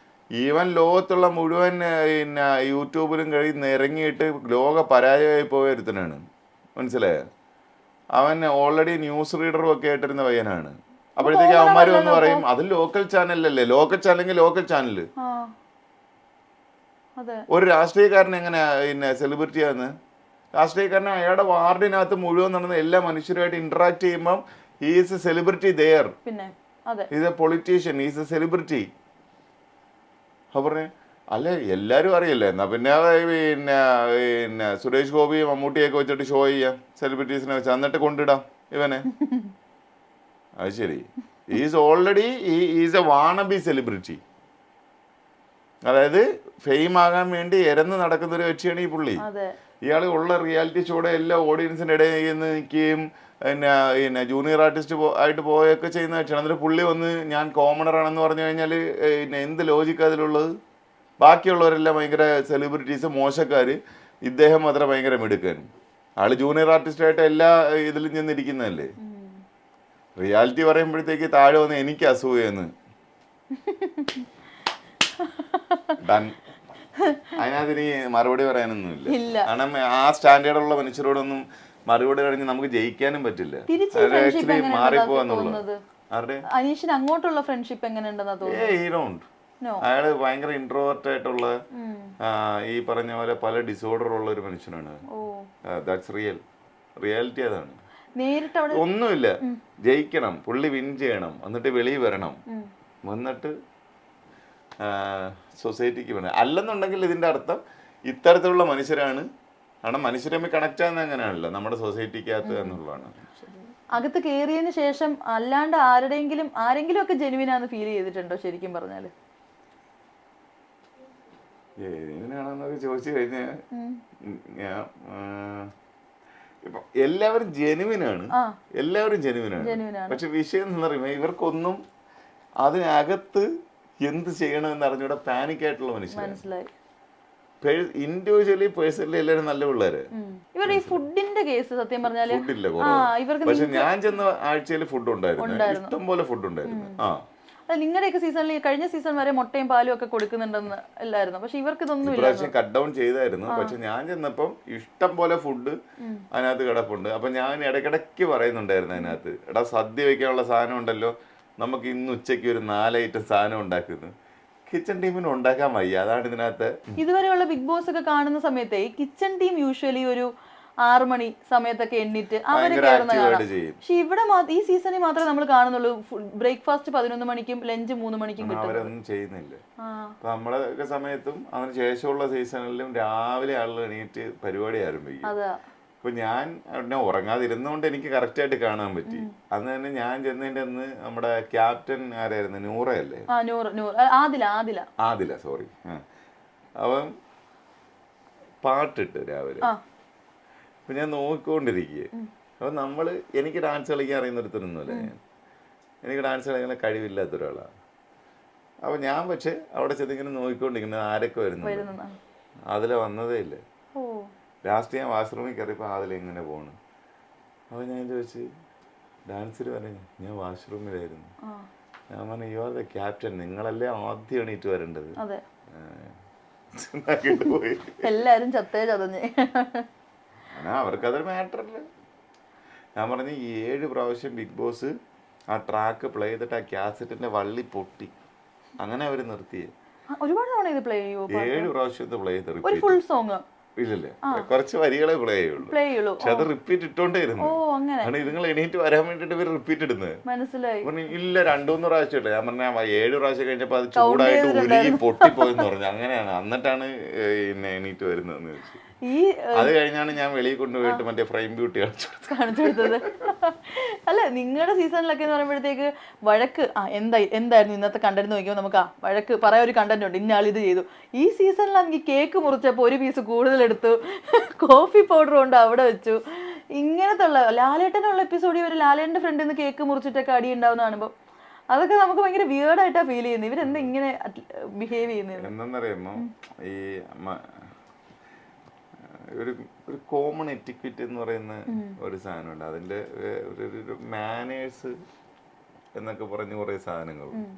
ഈവൻ ലോകത്തുള്ള മുഴുവൻ പിന്നെ യൂട്യൂബിലും ഇറങ്ങിയിട്ട് ലോക പരാജയമായി പോയൊരുത്തനാണ്. മനസ്സിലായോ? അവൻ ഓൾറെഡി ന്യൂസ് റീഡറും ഒക്കെ ആയിട്ടിരുന്ന പയ്യനാണ്. അപ്പോഴത്തേക്ക് അവന്മാർ വന്ന് പറയും അത് ലോക്കൽ ചാനലല്ലേ. ലോക്കൽ ചാനലെങ്കിൽ ലോക്കൽ ചാനല്. ഒരു രാഷ്ട്രീയക്കാരൻ എങ്ങനെയാ പിന്നെ സെലിബ്രിറ്റിയാന്ന്? രാഷ്ട്രീയക്കാരനെ അയാളുടെ വാർഡിനകത്ത് മുഴുവൻ നടന്ന എല്ലാ മനുഷ്യരുമായിട്ട് ഇന്ററാക്ട് ചെയ്യുമ്പം he's a celebrity there. Is a politician, is a celebrity. പറഞ്ഞേ അല്ല എല്ലാവരും അറിയില്ലേ, എന്നാ പിന്നെ പിന്നെ സുരേഷ് ഗോപിയും മമ്മൂട്ടിയൊക്കെ വെച്ചിട്ട് ഷോ ചെയ്യാം, സെലിബ്രിറ്റീസിനെ വെച്ച്, എന്നിട്ട് കൊണ്ടിടാം ഇവനെ. അത് ശരി, is already is a wannabe celebrity. അതായത് ഫെയിം ആകാൻ വേണ്ടി എരന്ന് നടക്കുന്ന ഒരു വ്യക്തിയാണ് ഈ പുള്ളി. ഇയാൾ ഉള്ള റിയാലിറ്റി ഷോയുടെ എല്ലാ ഓഡിയൻസിൻ്റെ ഇടയിൽ നിന്ന് നിൽക്കുകയും പിന്നെ ജൂനിയർ ആർട്ടിസ്റ്റ് ആയിട്ട് പോയൊക്കെ ചെയ്യുന്ന വ്യക്തിയാണ്. എന്നിട്ട് പുള്ളി വന്ന് ഞാൻ കോമണറാണെന്ന് പറഞ്ഞു കഴിഞ്ഞാൽ എന്ത് ലോജിക്ക് അതിലുള്ളത്? ബാക്കിയുള്ളവരെല്ലാം ഭയങ്കര സെലിബ്രിറ്റീസ്, മോശക്കാർ, ഇദ്ദേഹം മാത്രം ഭയങ്കര മിടുക്കൻ. ആള് ജൂനിയർ ആർട്ടിസ്റ്റായിട്ട് എല്ലാ ഇതിലും ചെന്നിരിക്കുന്നതല്ലേ. റിയാലിറ്റി പറയുമ്പോഴത്തേക്ക് താഴെ വന്ന് എനിക്ക് അസൂയെന്ന് ഡൺ. അതിനകത്ത് ഇനി മറുപടി പറയാനൊന്നുമില്ല. കാരണം ആ സ്റ്റാൻഡേർഡുള്ള മനുഷ്യരോടൊന്നും മറുപടി കഴിഞ്ഞ് നമുക്ക് ജയിക്കാനും പറ്റില്ല. ആക്ച്വലി മാറിപ്പോവാന്നുള്ളത്. അനീഷിന് അങ്ങോട്ടുള്ള ഫ്രണ്ട്ഷിപ്പ് എങ്ങനെയുണ്ടെന്നാ തോന്നുന്നു? അയാള് ഭയങ്കര ഇൻട്രോവേർട്ട് ആയിട്ടുള്ള ഈ പറഞ്ഞ പോലെ പല ഡിസോർഡർ ഉള്ള ഒരു മനുഷ്യനാണ്. That's real. റിയാലിറ്റി അതാണ്. ഒന്നുമില്ല, ജയിക്കണം, പുള്ളി വിൻ ചെയ്യണം, എന്നിട്ട് വെളിയിൽ വരണം, വന്നിട്ട് സൊസൈറ്റിക്ക് വേണം. അല്ലെന്നുണ്ടെങ്കിൽ ഇതിന്റെ അർത്ഥം ഇത്തരത്തിലുള്ള മനുഷ്യരാണ്. കാരണം മനുഷ്യരെ കണക്ട് ആകുന്ന അങ്ങനെയാണല്ലോ നമ്മുടെ സൊസൈറ്റിക്കകത്ത് എന്നുള്ളതാണ്. അകത്ത് കയറിയതിന് ശേഷം അല്ലാണ്ട് ആരെങ്കിലും ഒക്കെ ജെനുവിനാന്ന് ഫീൽ ചെയ്തിട്ടുണ്ടോ ശരിക്കും പറഞ്ഞാല്? ജെനുവിനാണെന്നൊക്കെ ചോദിച്ചു കഴിഞ്ഞാൽ ഇപ്പൊ എല്ലാവരും ജെനുവിനാണ്, പക്ഷെ വിഷയം എന്ന് പറയുമ്പോൾ ഇവർക്കൊന്നും അതിനകത്ത് എന്ത് ചെയ്യണമെന്ന് അറിഞ്ഞൂടെ പാനിക് ആയിട്ടുള്ള മനുഷ്യൻ. ഇൻഡിവിജ്വലി പേഴ്സണലി എല്ലാവരും നല്ല പിള്ളേര്. ഇവരുടെ ഈ ഫുഡിന്റെ കേസ് സത്യം പറഞ്ഞാല് ഫുഡില്ല, പക്ഷെ ഞാൻ ചെന്ന ആഴ്ചയിൽ ഫുഡ് ഉണ്ടായിരുന്നു, ഇഷ്ടം പോലെ ഫുഡ് ഉണ്ടായിരുന്നു. നിങ്ങളുടെയൊക്കെ സീസണിൽ കഴിഞ്ഞ സീസൺ വരെ മുട്ടയും പാലും ഒക്കെ കൊടുക്കുന്നുണ്ടെന്ന് അല്ലായിരുന്നു, പക്ഷെ ഇവർക്ക് ഇതൊന്നും ഇല്ല. കട്ട് ഡൗൺ ചെയ്തായിരുന്നു, പക്ഷെ ഞാൻ ചെന്നപ്പം ഇഷ്ടം പോലെ ഫുഡ് അതിനകത്ത് കിടപ്പുണ്ട്. അപ്പൊ ഞാൻ ഇടയ്ക്കിടയ്ക്ക് പറയുന്നുണ്ടായിരുന്നു അതിനകത്ത്, എടാ സദ്യ വെക്കാനുള്ള സാധനം ഉണ്ടല്ലോ, നമുക്ക് ഇന്ന് ഉച്ചയ്ക്ക് ഒരു 4 ഐറ്റം സാധനം ഉണ്ടാക്കുന്നു. കിച്ചൺ ടീമിന് ഉണ്ടാക്കാൻ വയ്യ, അതാണ് ഇതിനകത്ത്. ഇതുവരെയുള്ള ബിഗ് ബോസ് ഒക്കെ കാണുന്ന സമയത്ത് ഈ കിച്ചൺ ടീം യൂഷ്വലി ഒരു 6 മണി സമയത്തൊക്കെ എണ്ണിട്ട് അവര് കയറുന്ന കാണാം. പക്ഷെ ഇവിടെ ഈ സീസണിൽ മാത്രമേ നമ്മൾ കാണുന്നുള്ളൂ ബ്രേക്ക്ഫാസ്റ്റ് 11 മണിക്കും ലഞ്ച് 3 മണിക്കും കിട്ടും. അവരൊന്നും ചെയ്യുന്നില്ല. നമ്മളെ സമയത്തും അതിന് ശേഷമുള്ള സീസണിലും രാവിലെ ആളുകൾ എണീറ്റ് പരിപാടി ആരംഭിക്കും. അപ്പൊ ഞാൻ ഉറങ്ങാതിരുന്നോണ്ട് എനിക്ക് കറക്റ്റ് ആയിട്ട് കാണാൻ പറ്റി. അന്ന് തന്നെ ഞാൻ ചെന്നതിന്റെ അന്ന് നമ്മുടെ ക്യാപ്റ്റൻ ആരായിരുന്നു, നൂറയല്ലേ? ആദില, സോറി. അവൻ പാട്ടിട്ട് രാവിലെ. അപ്പൊ ഞാൻ നോക്കിക്കൊണ്ടിരിക്കുക. അപ്പൊ എനിക്ക് ഡാൻസ് കളിക്കാൻ അറിയുന്നൊരുത്തരൊന്നുമല്ല ഞാൻ. എനിക്ക് ഡാൻസ് കളിക്കുന്ന കഴിവില്ലാത്ത ഒരാളാണ്. അപ്പൊ ഞാൻ പക്ഷെ അവിടെ ചെന്നിങ്ങനെ നോക്കിക്കൊണ്ടിരിക്കുന്നത് ആരൊക്കെ വരുന്നു. അതിലെ വന്നതേ ഇല്ല. ലാസ്റ്റ് ഞാൻ വാഷ്റൂമിൽ കയറിയപ്പോൾ അതിലെങ്ങനെ പോണ്. അപ്പോൾ ഞാൻ ചോദിച്ചു ഡാൻസിൽ പറഞ്ഞു ഞാൻ വാഷ്റൂമിലായിരുന്നു. ആ ഞാൻ പറഞ്ഞു യു ആർ ദ ക്യാപ്റ്റൻ, നിങ്ങളല്ലേ ആദ്യം എണീറ്റ് വരേണ്ടത്. അതെ, എന്നാക്കിയിട്ട് പോയി. എല്ലാരും ചത്തേ ചതഞ്ഞ്. അവർക്കതൊരു മാറ്ററല്ല. ഞാൻ പറഞ്ഞു 7 പ്രാവശ്യം ബിഗ് ബോസ് ആ ട്രാക്ക് പ്ലേ ചെയ്തിട്ട് ആ കാസറ്റിന്റെ വള്ളി പൊട്ടി, അങ്ങനെ അവർ നിർത്തിയേ. ഒരുപാട് തവണ ഇത് പ്ലേ ചെയ്യുമോ? 7 പ്രാവശ്യത്തെ പ്ലേ ചെയ്ത് ഒരു ഫുൾ സോങ് ഇല്ലല്ലേ, കുറച്ച് വരികളെ പ്ലേ ചെയ്യുള്ളൂ. പക്ഷെ അത് റിപ്പീറ്റ് ഇട്ടോണ്ടേയിരുന്നു. കാരണം ഇതുങ്ങൾ എണീറ്റ് വരാൻ വേണ്ടിട്ട് ഇവർ റിപ്പീറ്റ് ഇടുന്നത്. മനസ്സിലായി. പറഞ്ഞു ഇല്ല 2-3 പ്രാവശ്യം ഇല്ല. ഞാൻ പറഞ്ഞ 7 പ്രാവശ്യം കഴിഞ്ഞപ്പോ അത് ചൂടായിട്ട് ഉരുകി പൊട്ടിപ്പോയെന്ന് പറഞ്ഞു. അങ്ങനെയാണ്, എന്നിട്ടാണ് എണീറ്റ് വരുന്നതെന്ന് ചോദിച്ചു. അത് കഴിഞ്ഞാണ് ഞാൻ വെളിയിൽ കൊണ്ടുപോയിട്ട് മറ്റേ ഫ്രെയിം ബ്യൂട്ടി കാണിച്ചു കൊടുത്തത്. അല്ല, നിങ്ങളുടെ സീസണിലൊക്കെ എന്ന് പറയുമ്പോഴത്തേക്ക് വഴക്ക് എന്തായിരുന്നു ഇന്നത്തെ കണ്ടന്റ് നോക്കിയോ നമുക്ക് വഴക്ക് പറയാൻ ഒരു കണ്ടന്റ് ഉണ്ട്, ഇന്നാൾ ഇത് ചെയ്തു. ഈ സീസണിലാണെങ്കിൽ കേക്ക് മുറിച്ചപ്പോൾ ഒരു പീസ് കൂടുതൽ എടുത്തു, കോഫി പൗഡർ കൊണ്ട് അവിടെ വെച്ചു. ഇങ്ങനത്തെ ഉള്ള ലാലേട്ടനുള്ള എപ്പിസോഡിൽ ഒരു ലാലേട്ടൻ്റെ ഫ്രണ്ടിൽ നിന്ന് കേക്ക് മുറിച്ചിട്ടൊക്കെ അടി ഉണ്ടാവുന്ന കാണുമ്പോൾ അതൊക്കെ നമുക്ക് ഭയങ്കര വിയേർഡായിട്ടാണ് ഫീൽ ചെയ്യുന്നത്. ഇവരെന്താ ഇങ്ങനെ ബിഹേവ് ചെയ്യുന്നത്? എന്താണെന്നറിയാമോ, ഈ ഒരു കോമൺ എറ്റിക്വറ്റ് എന്ന് പറയുന്ന ഒരു സാധനമുണ്ട്. അതിന്റെ ഒരു മാനേഴ്സ് എന്നൊക്കെ പറഞ്ഞ് കുറെ സാധനങ്ങളുണ്ട്.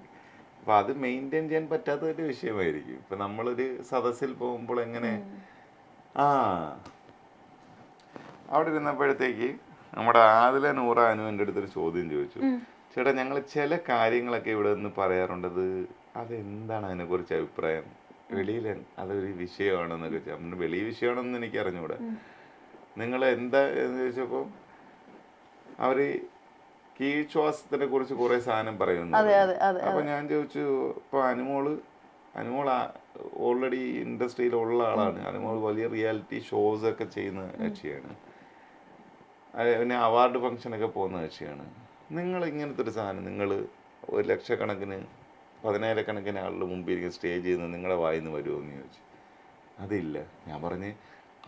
അപ്പൊ അത് മെയിൻറ്റെയിൻ ചെയ്യാൻ പറ്റാത്ത ഒരു വിഷയമായിരിക്കും. ഇപ്പൊ നമ്മളൊരു സദസ്സിൽ പോകുമ്പോൾ എങ്ങനെ അവിടെ ഇരുന്നപ്പോഴത്തേക്ക് നമ്മുടെ ആദില നൂറ അനു എൻ്റെ അടുത്തൊരു ചോദ്യം ചോദിച്ചു. ചേട്ടാ, ഞങ്ങൾ ചില കാര്യങ്ങളൊക്കെ ഇവിടെ നിന്ന് പറയാറുണ്ടത്, അതെന്താണ് അതിനെക്കുറിച്ച് അഭിപ്രായം, വെളിയിൽ അതൊരു വിഷയമാണെന്നൊക്കെ ചോദിച്ചാൽ നമ്മൾ വെളി വിഷയമാണെന്ന് എനിക്ക് അറിഞ്ഞൂടെ, നിങ്ങൾ എന്താ എന്ന് ചോദിച്ചപ്പോൾ അവര് കീഴ്ശ്വാസത്തിനെ കുറിച്ച് കുറെ സാധനം പറയുന്നു. അപ്പൊ ഞാൻ ചോദിച്ചു, ഇപ്പൊ അനുമോള് ഓൾറെഡി ഇൻഡസ്ട്രിയിലുള്ള ആളാണ്. അനുമോള് വലിയ റിയാലിറ്റി ഷോസ് ഒക്കെ ചെയ്യുന്ന കക്ഷിയാണ്, പിന്നെ അവാർഡ് ഫംഗ്ഷനൊക്കെ പോകുന്ന കക്ഷിയാണ്. നിങ്ങൾ ഇങ്ങനത്തെ ഒരു സാധനം നിങ്ങൾ 1 ലക്ഷക്കണക്കിന് 10,000 ആളുടെ മുമ്പിൽ ഇരിക്കുന്ന സ്റ്റേജ് ചെയ്യുന്നത് നിങ്ങളെ വായിന്ന് വരുമോ എന്ന് ചോദിച്ചു. അതില്ല. ഞാൻ പറഞ്ഞ്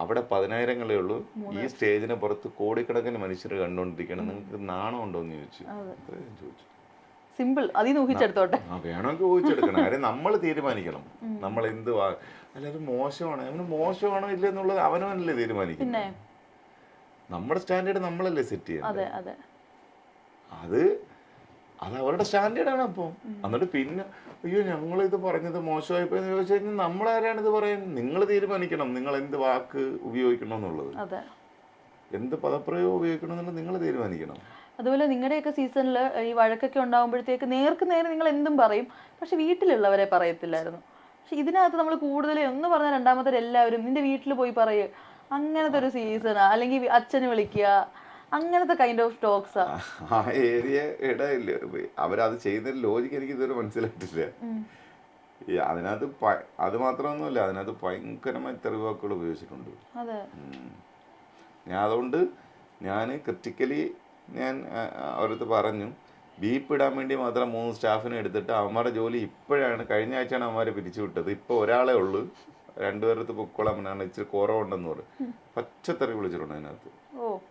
അവിടെ 10,000 ഉള്ളൂ, ഈ സ്റ്റേജിന് പുറത്ത് കോടിക്കണക്കിന് മനുഷ്യർ കണ്ടുകൊണ്ടിരിക്കണം, നിങ്ങൾക്ക് നാണം ഉണ്ടോ എന്ന് ചോദിച്ചു. ചോദിച്ചു സിമ്പിൾ, അതിൽ ഊഹിച്ചെടുത്തോട്ടെ. വേണമെങ്കിൽ ഊഹിച്ചെടുക്കണം. കാര്യം നമ്മൾ തീരുമാനിക്കണം നമ്മൾ എന്ത് അല്ലാതെ മോശമാണോ, അവന് മോശമാണോ ഇല്ല എന്നുള്ളത് അവനവനല്ലേ തീരുമാനിക്കുന്നത്. നമ്മുടെ സ്റ്റാൻഡേർഡ് നമ്മളല്ലേ സെറ്റ് ചെയ്യുന്നത്. അത് അവരുടെ സ്റ്റാൻഡേർഡാണ്. അപ്പോൾ എന്നിട്ട് പിന്നെ അയ്യോ ഞങ്ങളിത് പറഞ്ഞത് മോശമായി പോയെന്ന് ചോദിച്ചു കഴിഞ്ഞാൽ നമ്മളാരാണ് ഇത് പറയാൻ? നിങ്ങൾ തീരുമാനിക്കണം നിങ്ങൾ എന്ത് വാക്ക് ഉപയോഗിക്കണം എന്നുള്ളത്, എന്ത് പദപ്രയോഗം ഉപയോഗിക്കണം എന്നുള്ളത് നിങ്ങൾ തീരുമാനിക്കണം. അതുപോലെ നിങ്ങളുടെയൊക്കെ സീസണിൽ ഈ വഴക്കൊക്കെ ഉണ്ടാകുമ്പോഴത്തേക്ക് നേർക്ക് നേരെ നിങ്ങൾ എന്തും പറയും, പക്ഷെ വീട്ടിലുള്ളവരെ പറയത്തില്ലായിരുന്നു. പക്ഷെ ഇതിനകത്ത് നമ്മൾ കൂടുതൽ ഒന്ന് പറഞ്ഞാൽ രണ്ടാമത്തെ എല്ലാവരും നിന്റെ വീട്ടിൽ പോയി പറയുക, അങ്ങനത്തെ ഒരു സീസണാ. അല്ലെങ്കിൽ അച്ഛന് വിളിക്കുക, അങ്ങനത്തെ കൈൻഡ് ഓഫ് ടോക്സാ. ആ ഏരിയ ഇടയില്ല. അവരത് ചെയ്യുന്ന ലോജിക്ക് എനിക്ക് ഇതുവരെ മനസ്സിലായിട്ടില്ല. അതിനകത്ത് അത് മാത്രമൊന്നുമല്ല, അതിനകത്ത് ഭയങ്കരമായി തെറിവാക്കുകൾ ഉപയോഗിച്ചിട്ടുണ്ട്. അതുകൊണ്ട് ഞാൻ ക്രിറ്റിക്കലി ഞാൻ അവരടുത്ത് പറഞ്ഞു, ബീപ്പ് ഇടാൻ വേണ്ടി മാത്രം 3 സ്റ്റാഫിനെ എടുത്തിട്ട് അവന്മാരുടെ ജോലി ഇപ്പോഴാണ്, കഴിഞ്ഞ ആഴ്ചയാണ് അവന്മാരെ പിരിച്ചു വിട്ടത്. ഇപ്പോൾ ഒരാളെ ഉള്ളൂ, 2 പേരടുത്ത് പൊക്കോളാം, ഇച്ചിരി കുറവുണ്ടെന്ന് പറയും. പച്ചത്തറി വിളിച്ചിട്ടുണ്ട് അതിനകത്ത്.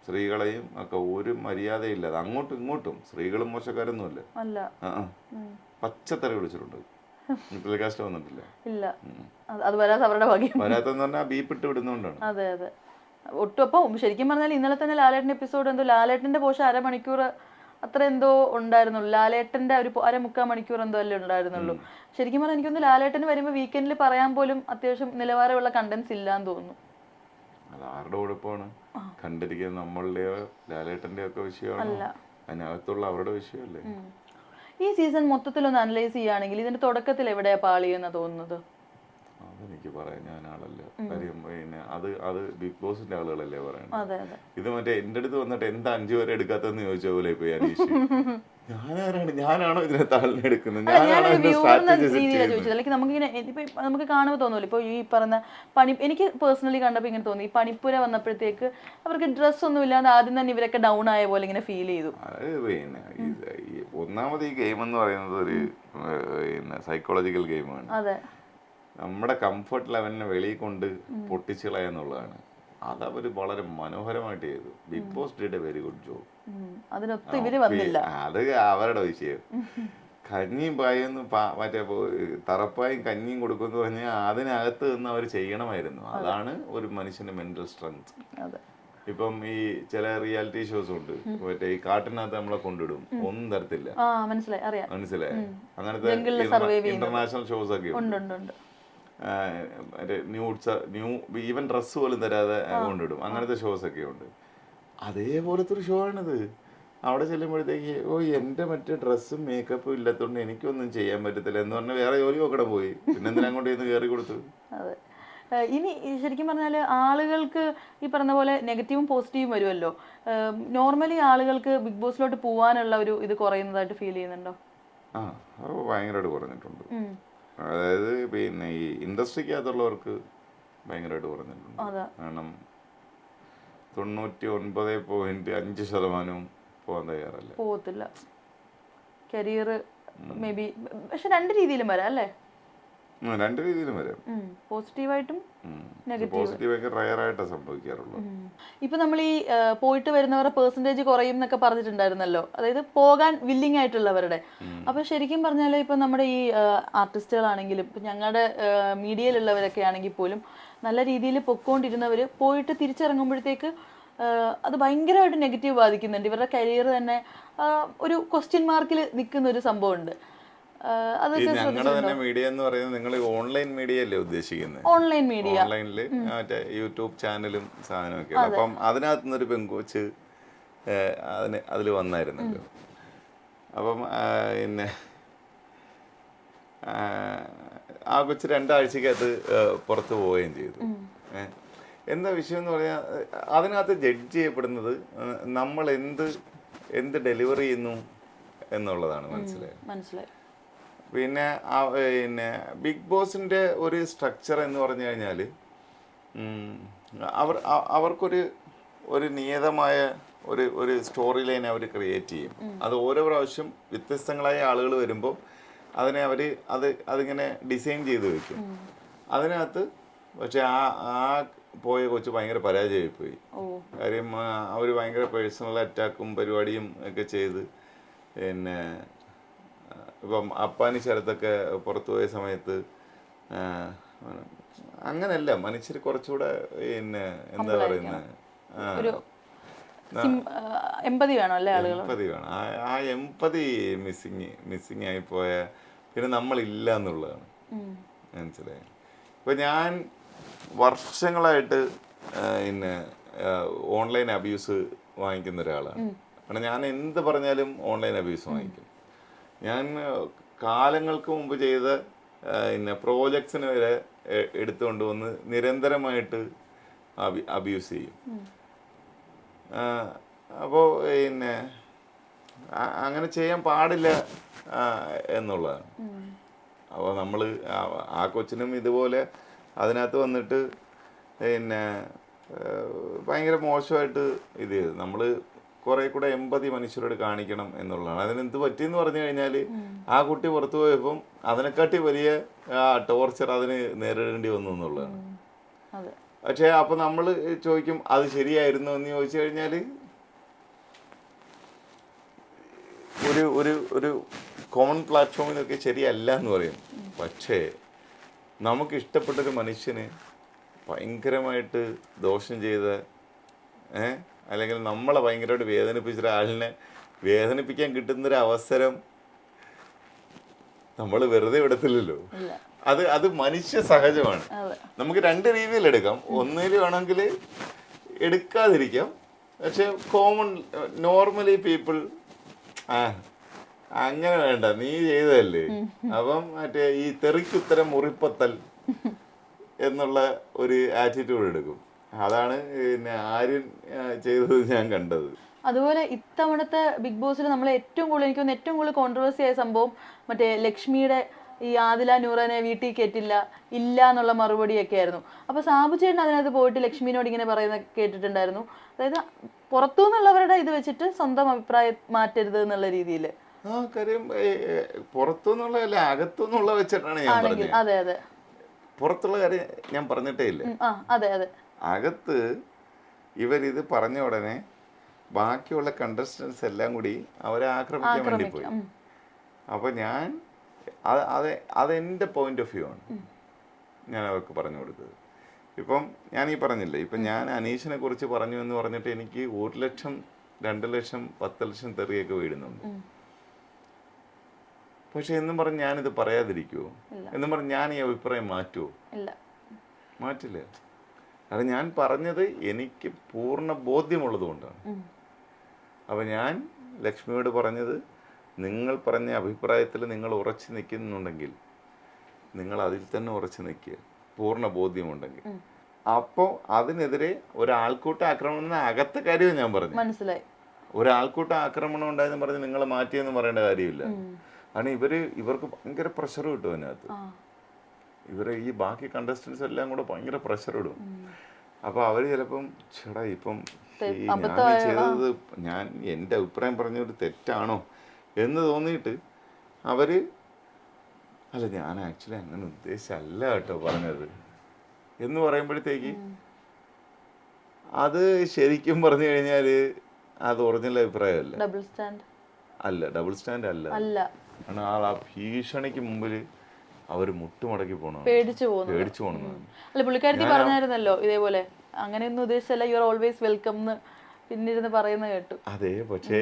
സ്ത്രീകളെയും ഒക്കെ ഒരു മര്യാദയില്ലാതെ അങ്ങോട്ടും ഇങ്ങോട്ടും. സ്ത്രീകളും മോശക്കാരൊന്നുമല്ല, പച്ചത്തറി വിളിച്ചിട്ടുണ്ട്. ടെലികാസ്റ്റ് വന്നിട്ടില്ല. വരാത്തെന്ന് പറഞ്ഞാൽ ബീപ്പ് ഇട്ട് വിടുന്നോണ്ടാണ്. ഒട്ടും. അപ്പം ശരിക്കും പറഞ്ഞാൽ ഇന്നലെ തന്നെ ലാലേട്ടൻ്റെ എപ്പിസോഡ് എന്തോ, ലാലേട്ടൻ്റെ പോഷൻ 1/2 മണിക്കൂർ അത്ര എന്തോ ഉണ്ടായിരുന്നുള്ളൂ. ലാലേട്ടൻ്റെ ഒരു 1/4 മണിക്കൂർ എന്തോ അല്ലേ ഉണ്ടായിരുന്നുള്ളൂ. ശരിക്കും പറഞ്ഞാൽ എനിക്കൊന്ന് ലാലേട്ടന് വരുമ്പോൾ വീക്കെൻഡിൽ പറയാൻ പോലും അത്യാവശ്യം നിലവാരമുള്ള കണ്ടന്റ്സ് ഇല്ലാന്ന് തോന്നുന്നു. അത് ആരുടെ കുഴപ്പമാണ്? കണ്ടിരിക്കുന്നത് നമ്മളുടെയോ ലാലേട്ടൻ്റെയോ ഒക്കെ വിഷയമാണ്, അതിനകത്തുള്ള അവരുടെ വിഷയമല്ലേ. ഈ സീസൺ മൊത്തത്തിലൊന്ന് അനലൈസ് ചെയ്യുകയാണെങ്കിൽ ഇതിന്റെ തുടക്കത്തിൽ എവിടെയാ പാളിയെന്നാ തോന്നുന്നത്? അതെനിക്ക് പറയാൻ ഞാൻ ആളല്ല. കാര്യം പിന്നെ അത് ബിഗ് ബോസിന്റെ ആളുകളല്ലേ പറയണത്. ഇത് മറ്റേ എന്റെ അടുത്ത് വന്നിട്ട് എന്താ 5 വരെ എടുക്കാത്തെന്ന് ചോദിച്ച പോലെ ഇപ്പൊ ഞാനാണോ ഇതിനെ താഴ്ന്നെടുക്കുന്നത്? നമുക്ക് കാണുമ്പോൾ തോന്നുമല്ലോ ഇപ്പൊ ഈ പറഞ്ഞ എനിക്ക് പേഴ്സണലി കണ്ടപ്പോൾ ഇങ്ങനെ തോന്നി, ഈ പണിപ്പുര വന്നപ്പോഴത്തേക്ക് അവർക്ക് ഡ്രസ് ഒന്നും ഇല്ലാതെ ആദ്യം തന്നെ ഇവരൊക്കെ ഡൗൺ ആയ പോലെ ഇങ്ങനെ ഫീൽ ചെയ്തു. പിന്നെ ഒന്നാമത് ഈ ഗെയിം എന്ന് പറയുന്നത് ഒരു സൈക്കോളജിക്കൽ ഗെയിമാണ്. നമ്മുടെ കംഫർട്ട് ലെവലിനെ വെളിയിൽ കൊണ്ട് പൊട്ടിച്ചു കളയാന്നുള്ളതാണ്. അതവര് വളരെ മനോഹരമായിട്ട് ചെയ്തു. Big Boss did a very good job. അത് അവരുടെ വിഷയം. കഞ്ഞിയും പായൊന്നും മറ്റേ തറപ്പായും കഞ്ഞിയും കൊടുക്കുമെന്ന് പറഞ്ഞാൽ അതിനകത്ത് നിന്ന് അവർ ചെയ്യണമായിരുന്നു. അതാണ് ഒരു മനുഷ്യന്റെ മെന്റൽ സ്ട്രെങ്ത്. ഇപ്പം ഈ ചില റിയാലിറ്റി ഷോസ് ഉണ്ട്, മറ്റേ ഈ കാട്ടിനകത്ത് നമ്മളെ കൊണ്ടിടും, ഒന്നും തരത്തില്ല. മനസ്സിലായി, അറിയാം. മനസ്സിലായി. അങ്ങനത്തെ ഇന്റർനാഷണൽ ഷോസ് ഒക്കെ ഉണ്ട്. മറ്റേ ഈവൻ ഡ്രസ്സ് പോലും തരാതെ കൊണ്ടിടും. അങ്ങനത്തെ ഷോസ് ഒക്കെ ഉണ്ട്. അതേപോലത്തെ ഒരു ഷോ ആണിത്. അവിടെ ചെല്ലുമ്പോഴത്തേക്ക് എൻ്റെ മറ്റേ ഡ്രസ്സും മേക്കപ്പും ഇല്ലാത്തതുകൊണ്ട് എനിക്കൊന്നും ചെയ്യാൻ പറ്റത്തില്ല എന്ന് പറഞ്ഞാൽ വേറെ ജോലി നോക്കടെ പോയി. പിന്നെ എന്തിനാ കൊണ്ട് ഇന്ന് കയറി കൊടുത്തു. അതെ. ഇനി ശരിക്കും പറഞ്ഞാൽ ആളുകൾക്ക് ഈ പറഞ്ഞ പോലെ നെഗറ്റീവും പോസിറ്റീവും വരുമല്ലോ. നോർമലി ആളുകൾക്ക് ബിഗ് ബോസിലോട്ട് പോകാനുള്ള ഒരു ഇത് കുറയുന്നതായിട്ട് ഫീൽ ചെയ്യുന്നുണ്ടോ? അത് ഭയങ്കരമായിട്ട് കുറഞ്ഞിട്ടുണ്ട്. അതായത് പിന്നെ ഈ ഇൻഡസ്ട്രിക്കകത്തുള്ളവർക്ക് ഭയങ്കരമായിട്ട് കുറഞ്ഞിട്ടുണ്ട്. കാരണം 99.5% പോകാൻ തയ്യാറല്ല, പോകത്തില്ല. കരിയർ മേ ബി, പക്ഷെ രണ്ട് രീതിയിലും വരാം അല്ലേ? രണ്ട് രീതിയിലും വരാം. പോസിറ്റീവായിട്ടും പോസിറ്റീവ് റയറായിട്ടാണ് സംഭവിക്കാറുള്ളൂ. ഇപ്പൊ നമ്മൾ ഈ പോയിട്ട് വരുന്നവരുടെ പെർസെന്റേജ് കുറയും എന്നൊക്കെ പറഞ്ഞിട്ടുണ്ടായിരുന്നല്ലോ, അതായത് പോകാൻ വില്ലിങ് ആയിട്ടുള്ളവരുടെ. അപ്പൊ ശരിക്കും പറഞ്ഞാൽ ഇപ്പൊ നമ്മുടെ ഈ ആർട്ടിസ്റ്റുകളാണെങ്കിലും ഇപ്പൊ ഞങ്ങളുടെ മീഡിയയിലുള്ളവരൊക്കെ ആണെങ്കിൽ പോലും നല്ല രീതിയിൽ പൊക്കോണ്ടിരുന്നവര് പോയിട്ട് തിരിച്ചിറങ്ങുമ്പോഴത്തേക്ക് അത് ഭയങ്കരമായിട്ട് നെഗറ്റീവ് ബാധിക്കുന്നുണ്ട്. ഇവരുടെ കരിയർ തന്നെ ഒരു ക്വസ്റ്റ്യൻ മാർക്കിൽ നിൽക്കുന്ന ഒരു സംഭവമുണ്ട്. ഞങ്ങളുടെ തന്നെ മീഡിയ എന്ന് പറയുന്നത് നിങ്ങൾ ഓൺലൈൻ മീഡിയ അല്ലേ ഉദ്ദേശിക്കുന്നത്? ഓൺലൈൻ മീഡിയ, ഓൺലൈനില് മറ്റേ യൂട്യൂബ് ചാനലും സാധനമൊക്കെ. അപ്പം അതിനകത്ത് നിന്നൊരു പെൺകോച്ച് അതിൽ വന്നായിരുന്നല്ലോ. അപ്പം പിന്നെ ആ കൊച്ച് 2 ആഴ്ചക്കകത്ത് പുറത്ത് പോവുകയും ചെയ്തു. എന്താ വിഷയം എന്ന് പറഞ്ഞാൽ അതിനകത്ത് ജഡ്ജ് ചെയ്യപ്പെടുന്നത് നമ്മൾ എന്ത് ഡെലിവറി ചെയ്യുന്നു എന്നുള്ളതാണ്. മനസ്സിലായി. പിന്നെ ബിഗ് ബോസിന്റെ ഒരു സ്ട്രക്ചർ എന്ന് പറഞ്ഞു കഴിഞ്ഞാൽ അവർക്കൊരു നിയതമായ ഒരു സ്റ്റോറി ലൈൻ അവർ ക്രിയേറ്റ് ചെയ്യും. അത് ഓരോ പ്രാവശ്യം വ്യത്യസ്തങ്ങളായ ആളുകൾ വരുമ്പോൾ അതിങ്ങനെ ഡിസൈൻ ചെയ്ത് വെക്കും. അതിനകത്ത് പക്ഷെ ആ പോയ കൊച്ച് ഭയങ്കര പരാജയമായിപ്പോയി. കാര്യം അവർ ഭയങ്കര പേഴ്സണൽ അറ്റാക്കും പരിപാടിയും ഒക്കെ ചെയ്ത്. പിന്നെ ഇപ്പം അപ്പാനി ശരത്തൊക്കെ പുറത്തു പോയ സമയത്ത് അങ്ങനെയല്ല, മനുഷ്യർ കുറച്ചുകൂടെ പിന്നെ എന്താ പറയുന്നത്, എമ്പതി വേണം. ആ എമ്പതി മിസ്സിങ് ആയിപ്പോയ പിന്നെ നമ്മളില്ല എന്നുള്ളതാണ്. മനസ്സിലായി. ഇപ്പൊ ഞാൻ വർഷങ്ങളായിട്ട് പിന്നെ ഓൺലൈൻ അബ്യൂസ് വാങ്ങിക്കുന്ന ഒരാളാണ്. കാരണം ഞാൻ എന്ത് പറഞ്ഞാലും ഓൺലൈൻ അബ്യൂസ് വാങ്ങിക്കും. ഞാൻ കാലങ്ങൾക്ക് മുമ്പ് ചെയ്ത പ്രോജക്ട്സിന് വരെ എടുത്തുകൊണ്ട് വന്ന് നിരന്തരമായിട്ട് അബ്യൂസ് ചെയ്യും. അപ്പോൾ അങ്ങനെ ചെയ്യാൻ പാടില്ല എന്നുള്ളതാണ്. അപ്പോൾ നമ്മൾ ആ കൊച്ചിനും ഇതുപോലെ അതിനകത്ത് വന്നിട്ട് ഭയങ്കര മോശമായിട്ട് ഇത് ചെയ്തു. നമ്മൾ കുറെ കൂടെ എമ്പതി മനുഷ്യരോട് കാണിക്കണം എന്നുള്ളതാണ്. അതിനെന്ത് പറ്റിയെന്ന് പറഞ്ഞു കഴിഞ്ഞാൽ ആ കുട്ടി പുറത്തു പോയപ്പം അതിനെക്കാട്ടി വലിയ ടോർച്ചർ അതിന് നേരിടേണ്ടി വന്നു എന്നുള്ളതാണ്. പക്ഷെ അപ്പൊ നമ്മൾ ചോദിക്കും അത് ശരിയായിരുന്നു എന്ന് ചോദിച്ചു കഴിഞ്ഞാൽ ഒരു കോമൺ പ്ലാറ്റ്ഫോമിലൊക്കെ ശരിയല്ല എന്ന് പറയും. പക്ഷേ നമുക്ക് ഇഷ്ടപ്പെട്ടൊരു മനുഷ്യന് ഭയങ്കരമായിട്ട് ദോഷം ചെയ്ത അല്ലെങ്കിൽ നമ്മളെ ഭയങ്കരമായിട്ട് വേദനിപ്പിച്ചൊരാളിനെ വേദനിപ്പിക്കാൻ കിട്ടുന്നൊരു അവസരം നമ്മൾ വെറുതെ വിടത്തില്ലല്ലോ. അത് മനുഷ്യ സഹജമാണ്. നമുക്ക് 2 രീതിയിൽ എടുക്കാം. ഒന്നിൽ വേണമെങ്കിൽ എടുക്കാതിരിക്കാം. പക്ഷെ നോർമലി പീപ്പിൾ അങ്ങനെ വേണ്ട, നീ ചെയ്തതല്ലേ, അപ്പം മറ്റേ ഈ തെറിക്കുത്തരം മുറിപ്പത്തൽ എന്നുള്ള ഒരു ആറ്റിറ്റ്യൂഡ് എടുക്കും. അതാണ് ആര്യൻ ചെയ്തത് ഞാൻ കണ്ടത്. അതുപോലെ ഇത്തവണത്തെ ബിഗ് ബോസിൽ നമ്മൾ ഏറ്റവും കൂടുതൽ കോൺട്രവേഴ്സി ആയ സംഭവം മറ്റേ ലക്ഷ്മിയുടെ ഈ ആദില നൂറനെ വീട്ടിൽ കയറ്റില്ല ഇല്ല എന്നുള്ള മറുപടിയൊക്കെ ആയിരുന്നു. അപ്പൊ സാബു ചേട്ടൻ അതിനകത്ത് പോയിട്ട് ലക്ഷ്മിനോട് ഇങ്ങനെ പറയുന്ന കേട്ടിട്ടുണ്ടായിരുന്നു. അതായത് പുറത്തുനിന്നുള്ളവരുടെ ഇത് വെച്ചിട്ട് സ്വന്തം അഭിപ്രായം മാറ്റരുത് എന്നുള്ള രീതിയിൽ. കാര്യം പുറത്തുനിന്നുള്ളതല്ല അകത്തുനിന്നുള്ള വെച്ചിട്ടാണ് ഞാൻ പറഞ്ഞത്. അതെ അതെ, പുറത്തുള്ള കാര്യം ഞാൻ പറഞ്ഞിട്ടേ ഇല്ല. അതെ അതെ, അകത്ത് ഇവരിത് പറഞ്ഞ ഉടനെ ബാക്കിയുള്ള കണ്ടസ്റ്റൻസ് എല്ലാം കൂടി അവരെ ആക്രമിക്കാൻ വേണ്ടി പോയി. അപ്പൊ ഞാൻ അതെന്റെ പോയിന്റ് ഓഫ് വ്യൂ ആണ് ഞാൻ അവർക്ക് പറഞ്ഞു കൊടുത്തത്. ഇപ്പം ഞാൻ ഈ പറഞ്ഞില്ലേ, ഇപ്പം ഞാൻ അനീഷിനെ കുറിച്ച് പറഞ്ഞു എന്ന് പറഞ്ഞിട്ട് എനിക്ക് 1 ലക്ഷം 2 ലക്ഷം 10 ലക്ഷം തെറിയൊക്കെ വീഴുന്നുണ്ട്. പക്ഷെ എന്നും പറഞ്ഞ് ഞാനിത് പറയാതിരിക്കുമോ? എന്നും പറഞ്ഞ് ഞാൻ ഈ അഭിപ്രായം മാറ്റുമോ? മാറ്റില്ല. കാരണം ഞാൻ പറഞ്ഞത് എനിക്ക് പൂർണ്ണ ബോധ്യമുള്ളത് കൊണ്ടാണ്. അപ്പം ഞാൻ ലക്ഷ്മിയോട് പറഞ്ഞത്, നിങ്ങൾ പറഞ്ഞ അഭിപ്രായത്തിൽ നിങ്ങൾ ഉറച്ചു നിൽക്കുന്നുണ്ടെങ്കിൽ നിങ്ങൾ അതിൽ തന്നെ ഉറച്ചു നിൽക്കുക, പൂർണ്ണ ബോധ്യമുണ്ടെങ്കിൽ. അപ്പോൾ അതിനെതിരെ ഒരാൾക്കൂട്ട ആക്രമണം അകത്തെ കാര്യവും ഞാൻ പറഞ്ഞു. മനസ്സിലായി. ഒരാൾക്കൂട്ട ആക്രമണം ഉണ്ടായെന്ന് പറഞ്ഞ് നിങ്ങൾ മാറ്റിയെന്ന് പറയേണ്ട കാര്യമില്ല. കാരണം ഇവർക്ക് ഭയങ്കര പ്രഷർ കിട്ടും അതിനകത്ത്. ഈ ബാക്കി കണ്ടസ്റ്റൻസ് എല്ലാം കൂടെ ഭയങ്കര പ്രഷർ ഇടും. അപ്പോൾ അവർ ചിലപ്പം ചേടാ ഇപ്പം ഞാൻ ചെയ്തത് ഞാൻ എൻ്റെ അഭിപ്രായം പറഞ്ഞൊരു തെറ്റാണോ എന്ന് തോന്നിയിട്ട് അവർ അല്ല ഞാൻ ആക്ച്വലി അങ്ങനെ ഉദ്ദേശിച്ചല്ല കേട്ടോ പറഞ്ഞത് എന്ന് പറയുമ്പോഴത്തേക്ക് അത് ശരിക്കും പറഞ്ഞു കഴിഞ്ഞാൽ അത് ഒറിജിനൽ അഭിപ്രായമല്ല. ഡബിൾ സ്റ്റാൻഡ് അല്ല. കാരണം ആ ഭീഷണിക്ക് മുമ്പിൽ അവർ മുട്ടുമടക്കി പോകണം, പേടിച്ചു പോകണം. അല്ല, പുള്ളിക്കാരത്തി പറഞ്ഞായിരുന്നല്ലോ ഇതേപോലെ അങ്ങനെയൊന്നും ഉദ്ദേശിച്ചല്ല, യു ആർ ഓൾവേസ് വെൽക്കം എന്ന് പിന്നിരുന്ന് പറയുന്നത് കേട്ടു. അതെ, പക്ഷേ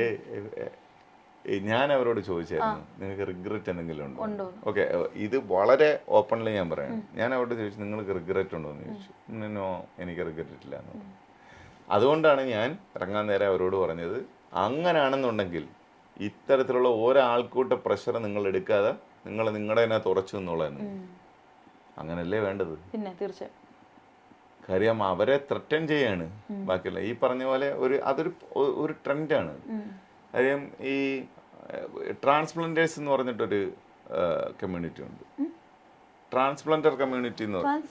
ഞാൻ അവരോട് ചോദിച്ചായിരുന്നു നിങ്ങൾക്ക് റിഗ്രറ്റ് എന്തെങ്കിലും ഉണ്ടോ? ഓക്കെ, ഇത് വളരെ ഓപ്പൺലി ഞാൻ പറയണം. ഞാൻ അവരോട് ചോദിച്ചു നിങ്ങൾക്ക് റിഗ്രറ്റ് ഉണ്ടോ എന്ന് ചോദിച്ചു. നോ, എനിക്ക് റിഗ്രറ്റ് ഇല്ല എന്ന് പറഞ്ഞു. അതുകൊണ്ടാണ് ഞാൻ ഇറങ്ങാൻ നേരം അവരോട് പറഞ്ഞത്, അങ്ങനെയാണെന്നുണ്ടെങ്കിൽ ഇത്തരത്തിലുള്ള ഒരാൾക്കൂട്ട പ്രഷർ നിങ്ങൾ എടുക്കാതെ നിങ്ങൾ നിങ്ങളുടെ അതിനകത്ത് ഉറച്ചു എന്നുള്ളതാണ്. അങ്ങനല്ലേ വേണ്ടത്? പിന്നെ തീർച്ചയായും. കാര്യം അവരെ ത്രെറ്റൻ ചെയ്യാണ്. ബാക്കിയല്ല ഈ പറഞ്ഞ പോലെ അതൊരു ട്രെൻഡാണ്. കാര്യം ഈ ട്രാൻസ്പ്ലന്റേഴ്സ് എന്ന് പറഞ്ഞിട്ടൊരു കമ്മ്യൂണിറ്റി ഉണ്ട്. ട്രാൻസ്പ്ലന്റർ കമ്മ്യൂണിറ്റി എന്ന് പറഞ്ഞു.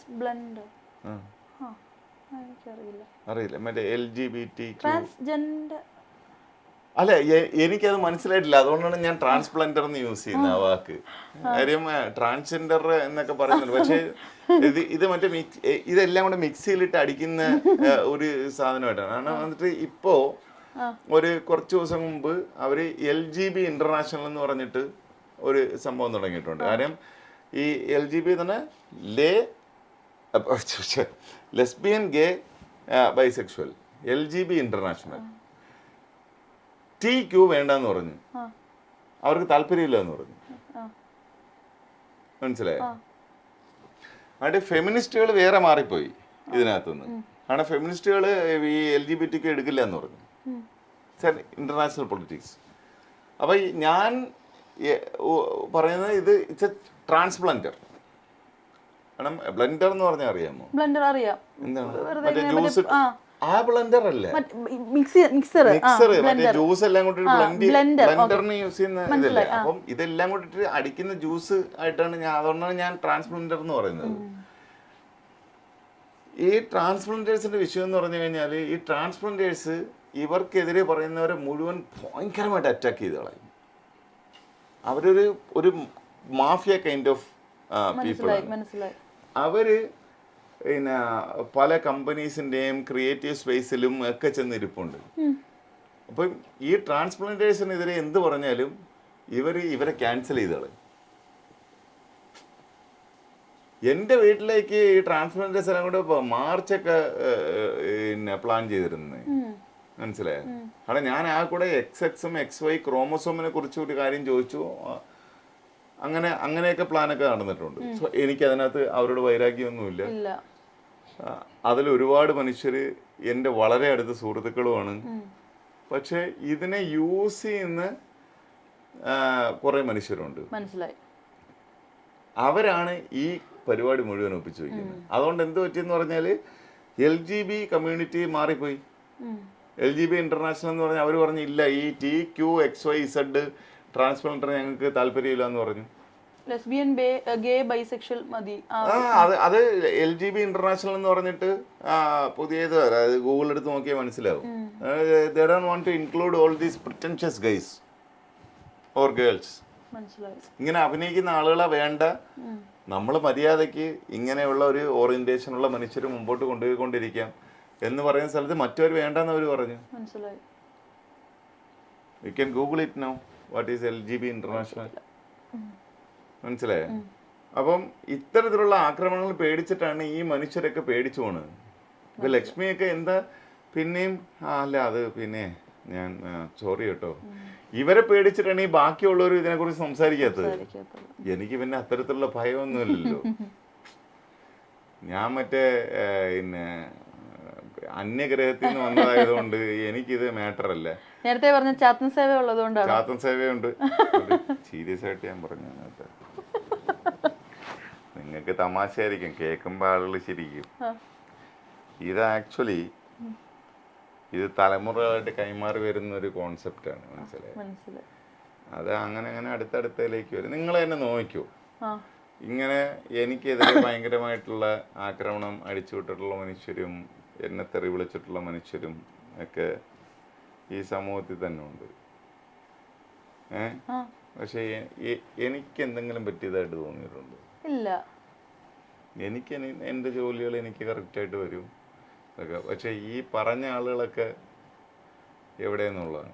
അറിയില്ല, മറ്റേ LGBT അല്ല, എനിക്കത് മനസ്സിലായിട്ടില്ല. അതുകൊണ്ടാണ് ഞാൻ ട്രാൻസ്പ്ലന്റർ എന്ന് യൂസ് ചെയ്യുന്ന ആ വാക്ക്. കാര്യം ട്രാൻസ്ജെൻഡർ എന്നൊക്കെ പറയുന്നുണ്ട്. പക്ഷേ ഇത് മറ്റേ ഇതെല്ലാം കൂടെ മിക്സിയിലിട്ട് അടിക്കുന്ന ഒരു സാധനമായിട്ടാണ്. കാരണം വന്നിട്ട് ഇപ്പോൾ കുറച്ച് ദിവസം മുമ്പ് അവർ LGB ഇന്റർനാഷണൽ എന്ന് പറഞ്ഞിട്ട് ഒരു സംഭവം തുടങ്ങിയിട്ടുണ്ട്. കാര്യം ഈ LGB തന്നെ ലെസ്ബിയൻ, ഗേ, ബൈസെക്ഷൽ, LGB ഇന്റർനാഷണൽ. TQ വേണ്ടെന്ന് പറഞ്ഞു, അവർക്ക് താല്പര്യമില്ല എന്ന് പറഞ്ഞു. മനസ്സിലായോ? അവിടെ ഫെമിനിസ്റ്റുകൾ വേറെ മാറിപ്പോയി ഇതിനകത്തുനിന്ന്. കാരണം ഫെമിനിസ്റ്റുകൾ ഈ LGBTQ എടുക്കില്ല എന്ന് പറഞ്ഞു. International politics. അപ്പൊ ഞാൻ പറയുന്നത് ഇറ്റ്സ് എ ട്രാൻസ്പ്ലന്റർ. കാരണം ബ്ലെൻഡർ എന്ന് പറഞ്ഞാൽ അറിയാമോ? ബ്ലെൻഡർ അറിയാം. എന്താണ് മറ്റേ ജ്യൂസ്? ആ ബ്ലെൻഡർ അല്ല, മിക്സർ. മറ്റേ ജ്യൂസ് എല്ലാം കൂടി ബ്ലെൻഡറിന് യൂസ് ചെയ്യുന്ന ഇതല്ലേ. അപ്പം ഇതെല്ലാം കൂടിട്ട് അടിക്കുന്ന ജ്യൂസ് ആയിട്ടാണ് അതുകൊണ്ടാണ് ഞാൻ ട്രാൻസ്പ്ലന്റർ എന്ന് പറയുന്നത്. ഈ ട്രാൻസ്പ്ലന്റേഴ്സിന്റെ വിഷയം എന്ന് പറഞ്ഞു കഴിഞ്ഞാൽ ഈ ട്രാൻസ്പ്ലന്റേഴ്സ് ഇവർക്കെതിരെ പറയുന്നവരെ മുഴുവൻ ഭയങ്കരമായിട്ട് അറ്റാക്ക് ചെയ്ത് കളയും. അവരൊരു മാഫിയ കൈൻഡ് ഓഫ് പീപ്പിളാണ്. അവര് പിന്നെ പല കമ്പനീസിൻ്റെയും ക്രിയേറ്റീവ് സ്പേസിലും ഒക്കെ ചെന്നിരിപ്പുണ്ട്. അപ്പം ഈ ട്രാൻസ്പ്ലാന്റേഷനെതിരെ എന്ത് പറഞ്ഞാലും ഇവരെ ക്യാൻസൽ ചെയ്ത് കളയും. എൻ്റെ വീട്ടിലേക്ക് ഈ ട്രാൻസ്പ്ലാന്റേഷൻ എല്ലാം കൂടെ മാർച്ചൊക്കെ പിന്നെ പ്ലാൻ ചെയ്തിരുന്നത്. മനസ്സിലായോ? കാരണം ഞാൻ ആ കൂടെ XX XY ക്രോമസോമിനെ കുറിച്ച് ഒരു കാര്യം ചോദിച്ചു. അങ്ങനെയൊക്കെ പ്ലാനൊക്കെ നടന്നിട്ടുണ്ട്. സോ എനിക്കതിനകത്ത് അവരോട് വൈരാഗ്യമൊന്നുമില്ല. അതിൽ ഒരുപാട് മനുഷ്യർ എൻ്റെ വളരെ അടുത്ത സുഹൃത്തുക്കളുമാണ്. പക്ഷെ ഇതിനെ യൂസ് ചെയ്യുന്ന കുറെ മനുഷ്യരുണ്ട്. മനസ്സിലായി. അവരാണ് ഈ പരിപാടി മുഴുവൻ ഒപ്പിച്ചു വയ്ക്കുന്നത്. അതുകൊണ്ട് എന്ത് പറ്റിയെന്ന് പറഞ്ഞാൽ LGB കമ്മ്യൂണിറ്റി മാറിപ്പോയി. LGB ഇന്റർനാഷണൽ എന്ന് പറഞ്ഞാൽ അവർ പറഞ്ഞു ഇല്ല, ഈ TQ XYZ ട്രാൻസ്പ്ലാന്റർ ഞങ്ങൾക്ക് താല്പര്യമില്ല എന്ന് പറഞ്ഞു. ലെസ്ബിയൻ, ഗേ, ബൈസെക്ഷൽ മതി. അത് LGB ഇന്റർനാഷണൽ എന്ന് പറഞ്ഞിട്ട് പുതിയത് ഗൂഗിൾ എടുത്ത് നോക്കിയാൽ മനസ്സിലാവും. They don't want to include all these pretentious guys or girls. ഇങ്ങനെ അഭിനയിക്കുന്ന ആളുകളെ വേണ്ട. നമ്മൾ മര്യാദയ്ക്ക് ഇങ്ങനെയുള്ള ഒരു ഓറിയന്റേഷനുള്ള മനുഷ്യർ മുമ്പോട്ട് കൊണ്ടുപോയിക്കൊണ്ടിരിക്കാം എന്ന് പറയുന്ന സ്ഥലത്ത് മറ്റവർ വേണ്ടെന്ന് അവർ പറഞ്ഞു. You can Google it now. What is LGB International? മനസ്സിലായോ? അപ്പം ഇത്തരത്തിലുള്ള ആക്രമണങ്ങൾ പേടിച്ചിട്ടാണ് ഈ മനുഷ്യരൊക്കെ പേടിച്ചു പോണത്. ഇപ്പൊ ലക്ഷ്മിയൊക്കെ എന്താ പിന്നെയും അല്ല അത് പിന്നെ ഞാൻ സോറി കേട്ടോ, ഇവരെ പേടിച്ചിട്ടാണ് ഈ ബാക്കിയുള്ളവർ ഇതിനെക്കുറിച്ച് സംസാരിക്കാത്തത്. എനിക്ക് പിന്നെ അത്തരത്തിലുള്ള ഭയമൊന്നുമില്ലല്ലോ. ഞാൻ മറ്റേ പിന്നെ അന്യഗ്രഹത്തിൽ നിന്ന് വന്നതായതുകൊണ്ട് എനിക്കിത് മാറ്റർ അല്ല. നേരത്തെ പറഞ്ഞ ചാത്തൻ സേവ ഉള്ളതുകൊണ്ടാണ്. ചാത്തൻ സേവയുണ്ട്. സീരിയസ് ആയിട്ട് ഞാൻ പറഞ്ഞു. നിങ്ങൾക്ക് തമാശയായിരിക്കും, കേൾക്കുമ്പോൾ ആളുകൾ ശരിക്കും. ഇത് ആക്ച്വലി ഇത് തലമുറകളായിട്ട് കൈമാറി വരുന്ന ഒരു കോൺസെപ്റ്റാണ്. മനസ്സിലായി? അത് അങ്ങനെ അങ്ങനെ അടുത്തടുത്തേക്ക് വരും. നിങ്ങൾ തന്നെ നോക്കൂ. ഇങ്ങനെ എനിക്കെതിരെ ഭയങ്കരമായിട്ടുള്ള ആക്രമണം അടിച്ചുവിട്ടിട്ടുള്ള മനുഷ്യരും എന്നെ തെറി വിളിച്ചിട്ടുള്ള മനുഷ്യരും ഒക്കെ ഈ സമൂഹത്തിൽ തന്നെ ഉണ്ട്. പക്ഷെ എനിക്ക് എന്തെങ്കിലും പറ്റിയതായിട്ട് തോന്നിയിട്ടുണ്ടോ? ഇല്ല. എനിക്ക് എൻ്റെ ജോലികൾ എനിക്ക് കറക്റ്റായിട്ട് വരും. പക്ഷെ ഈ പറഞ്ഞ ആളുകളൊക്കെ എവിടെയെന്നുള്ളതാണ്.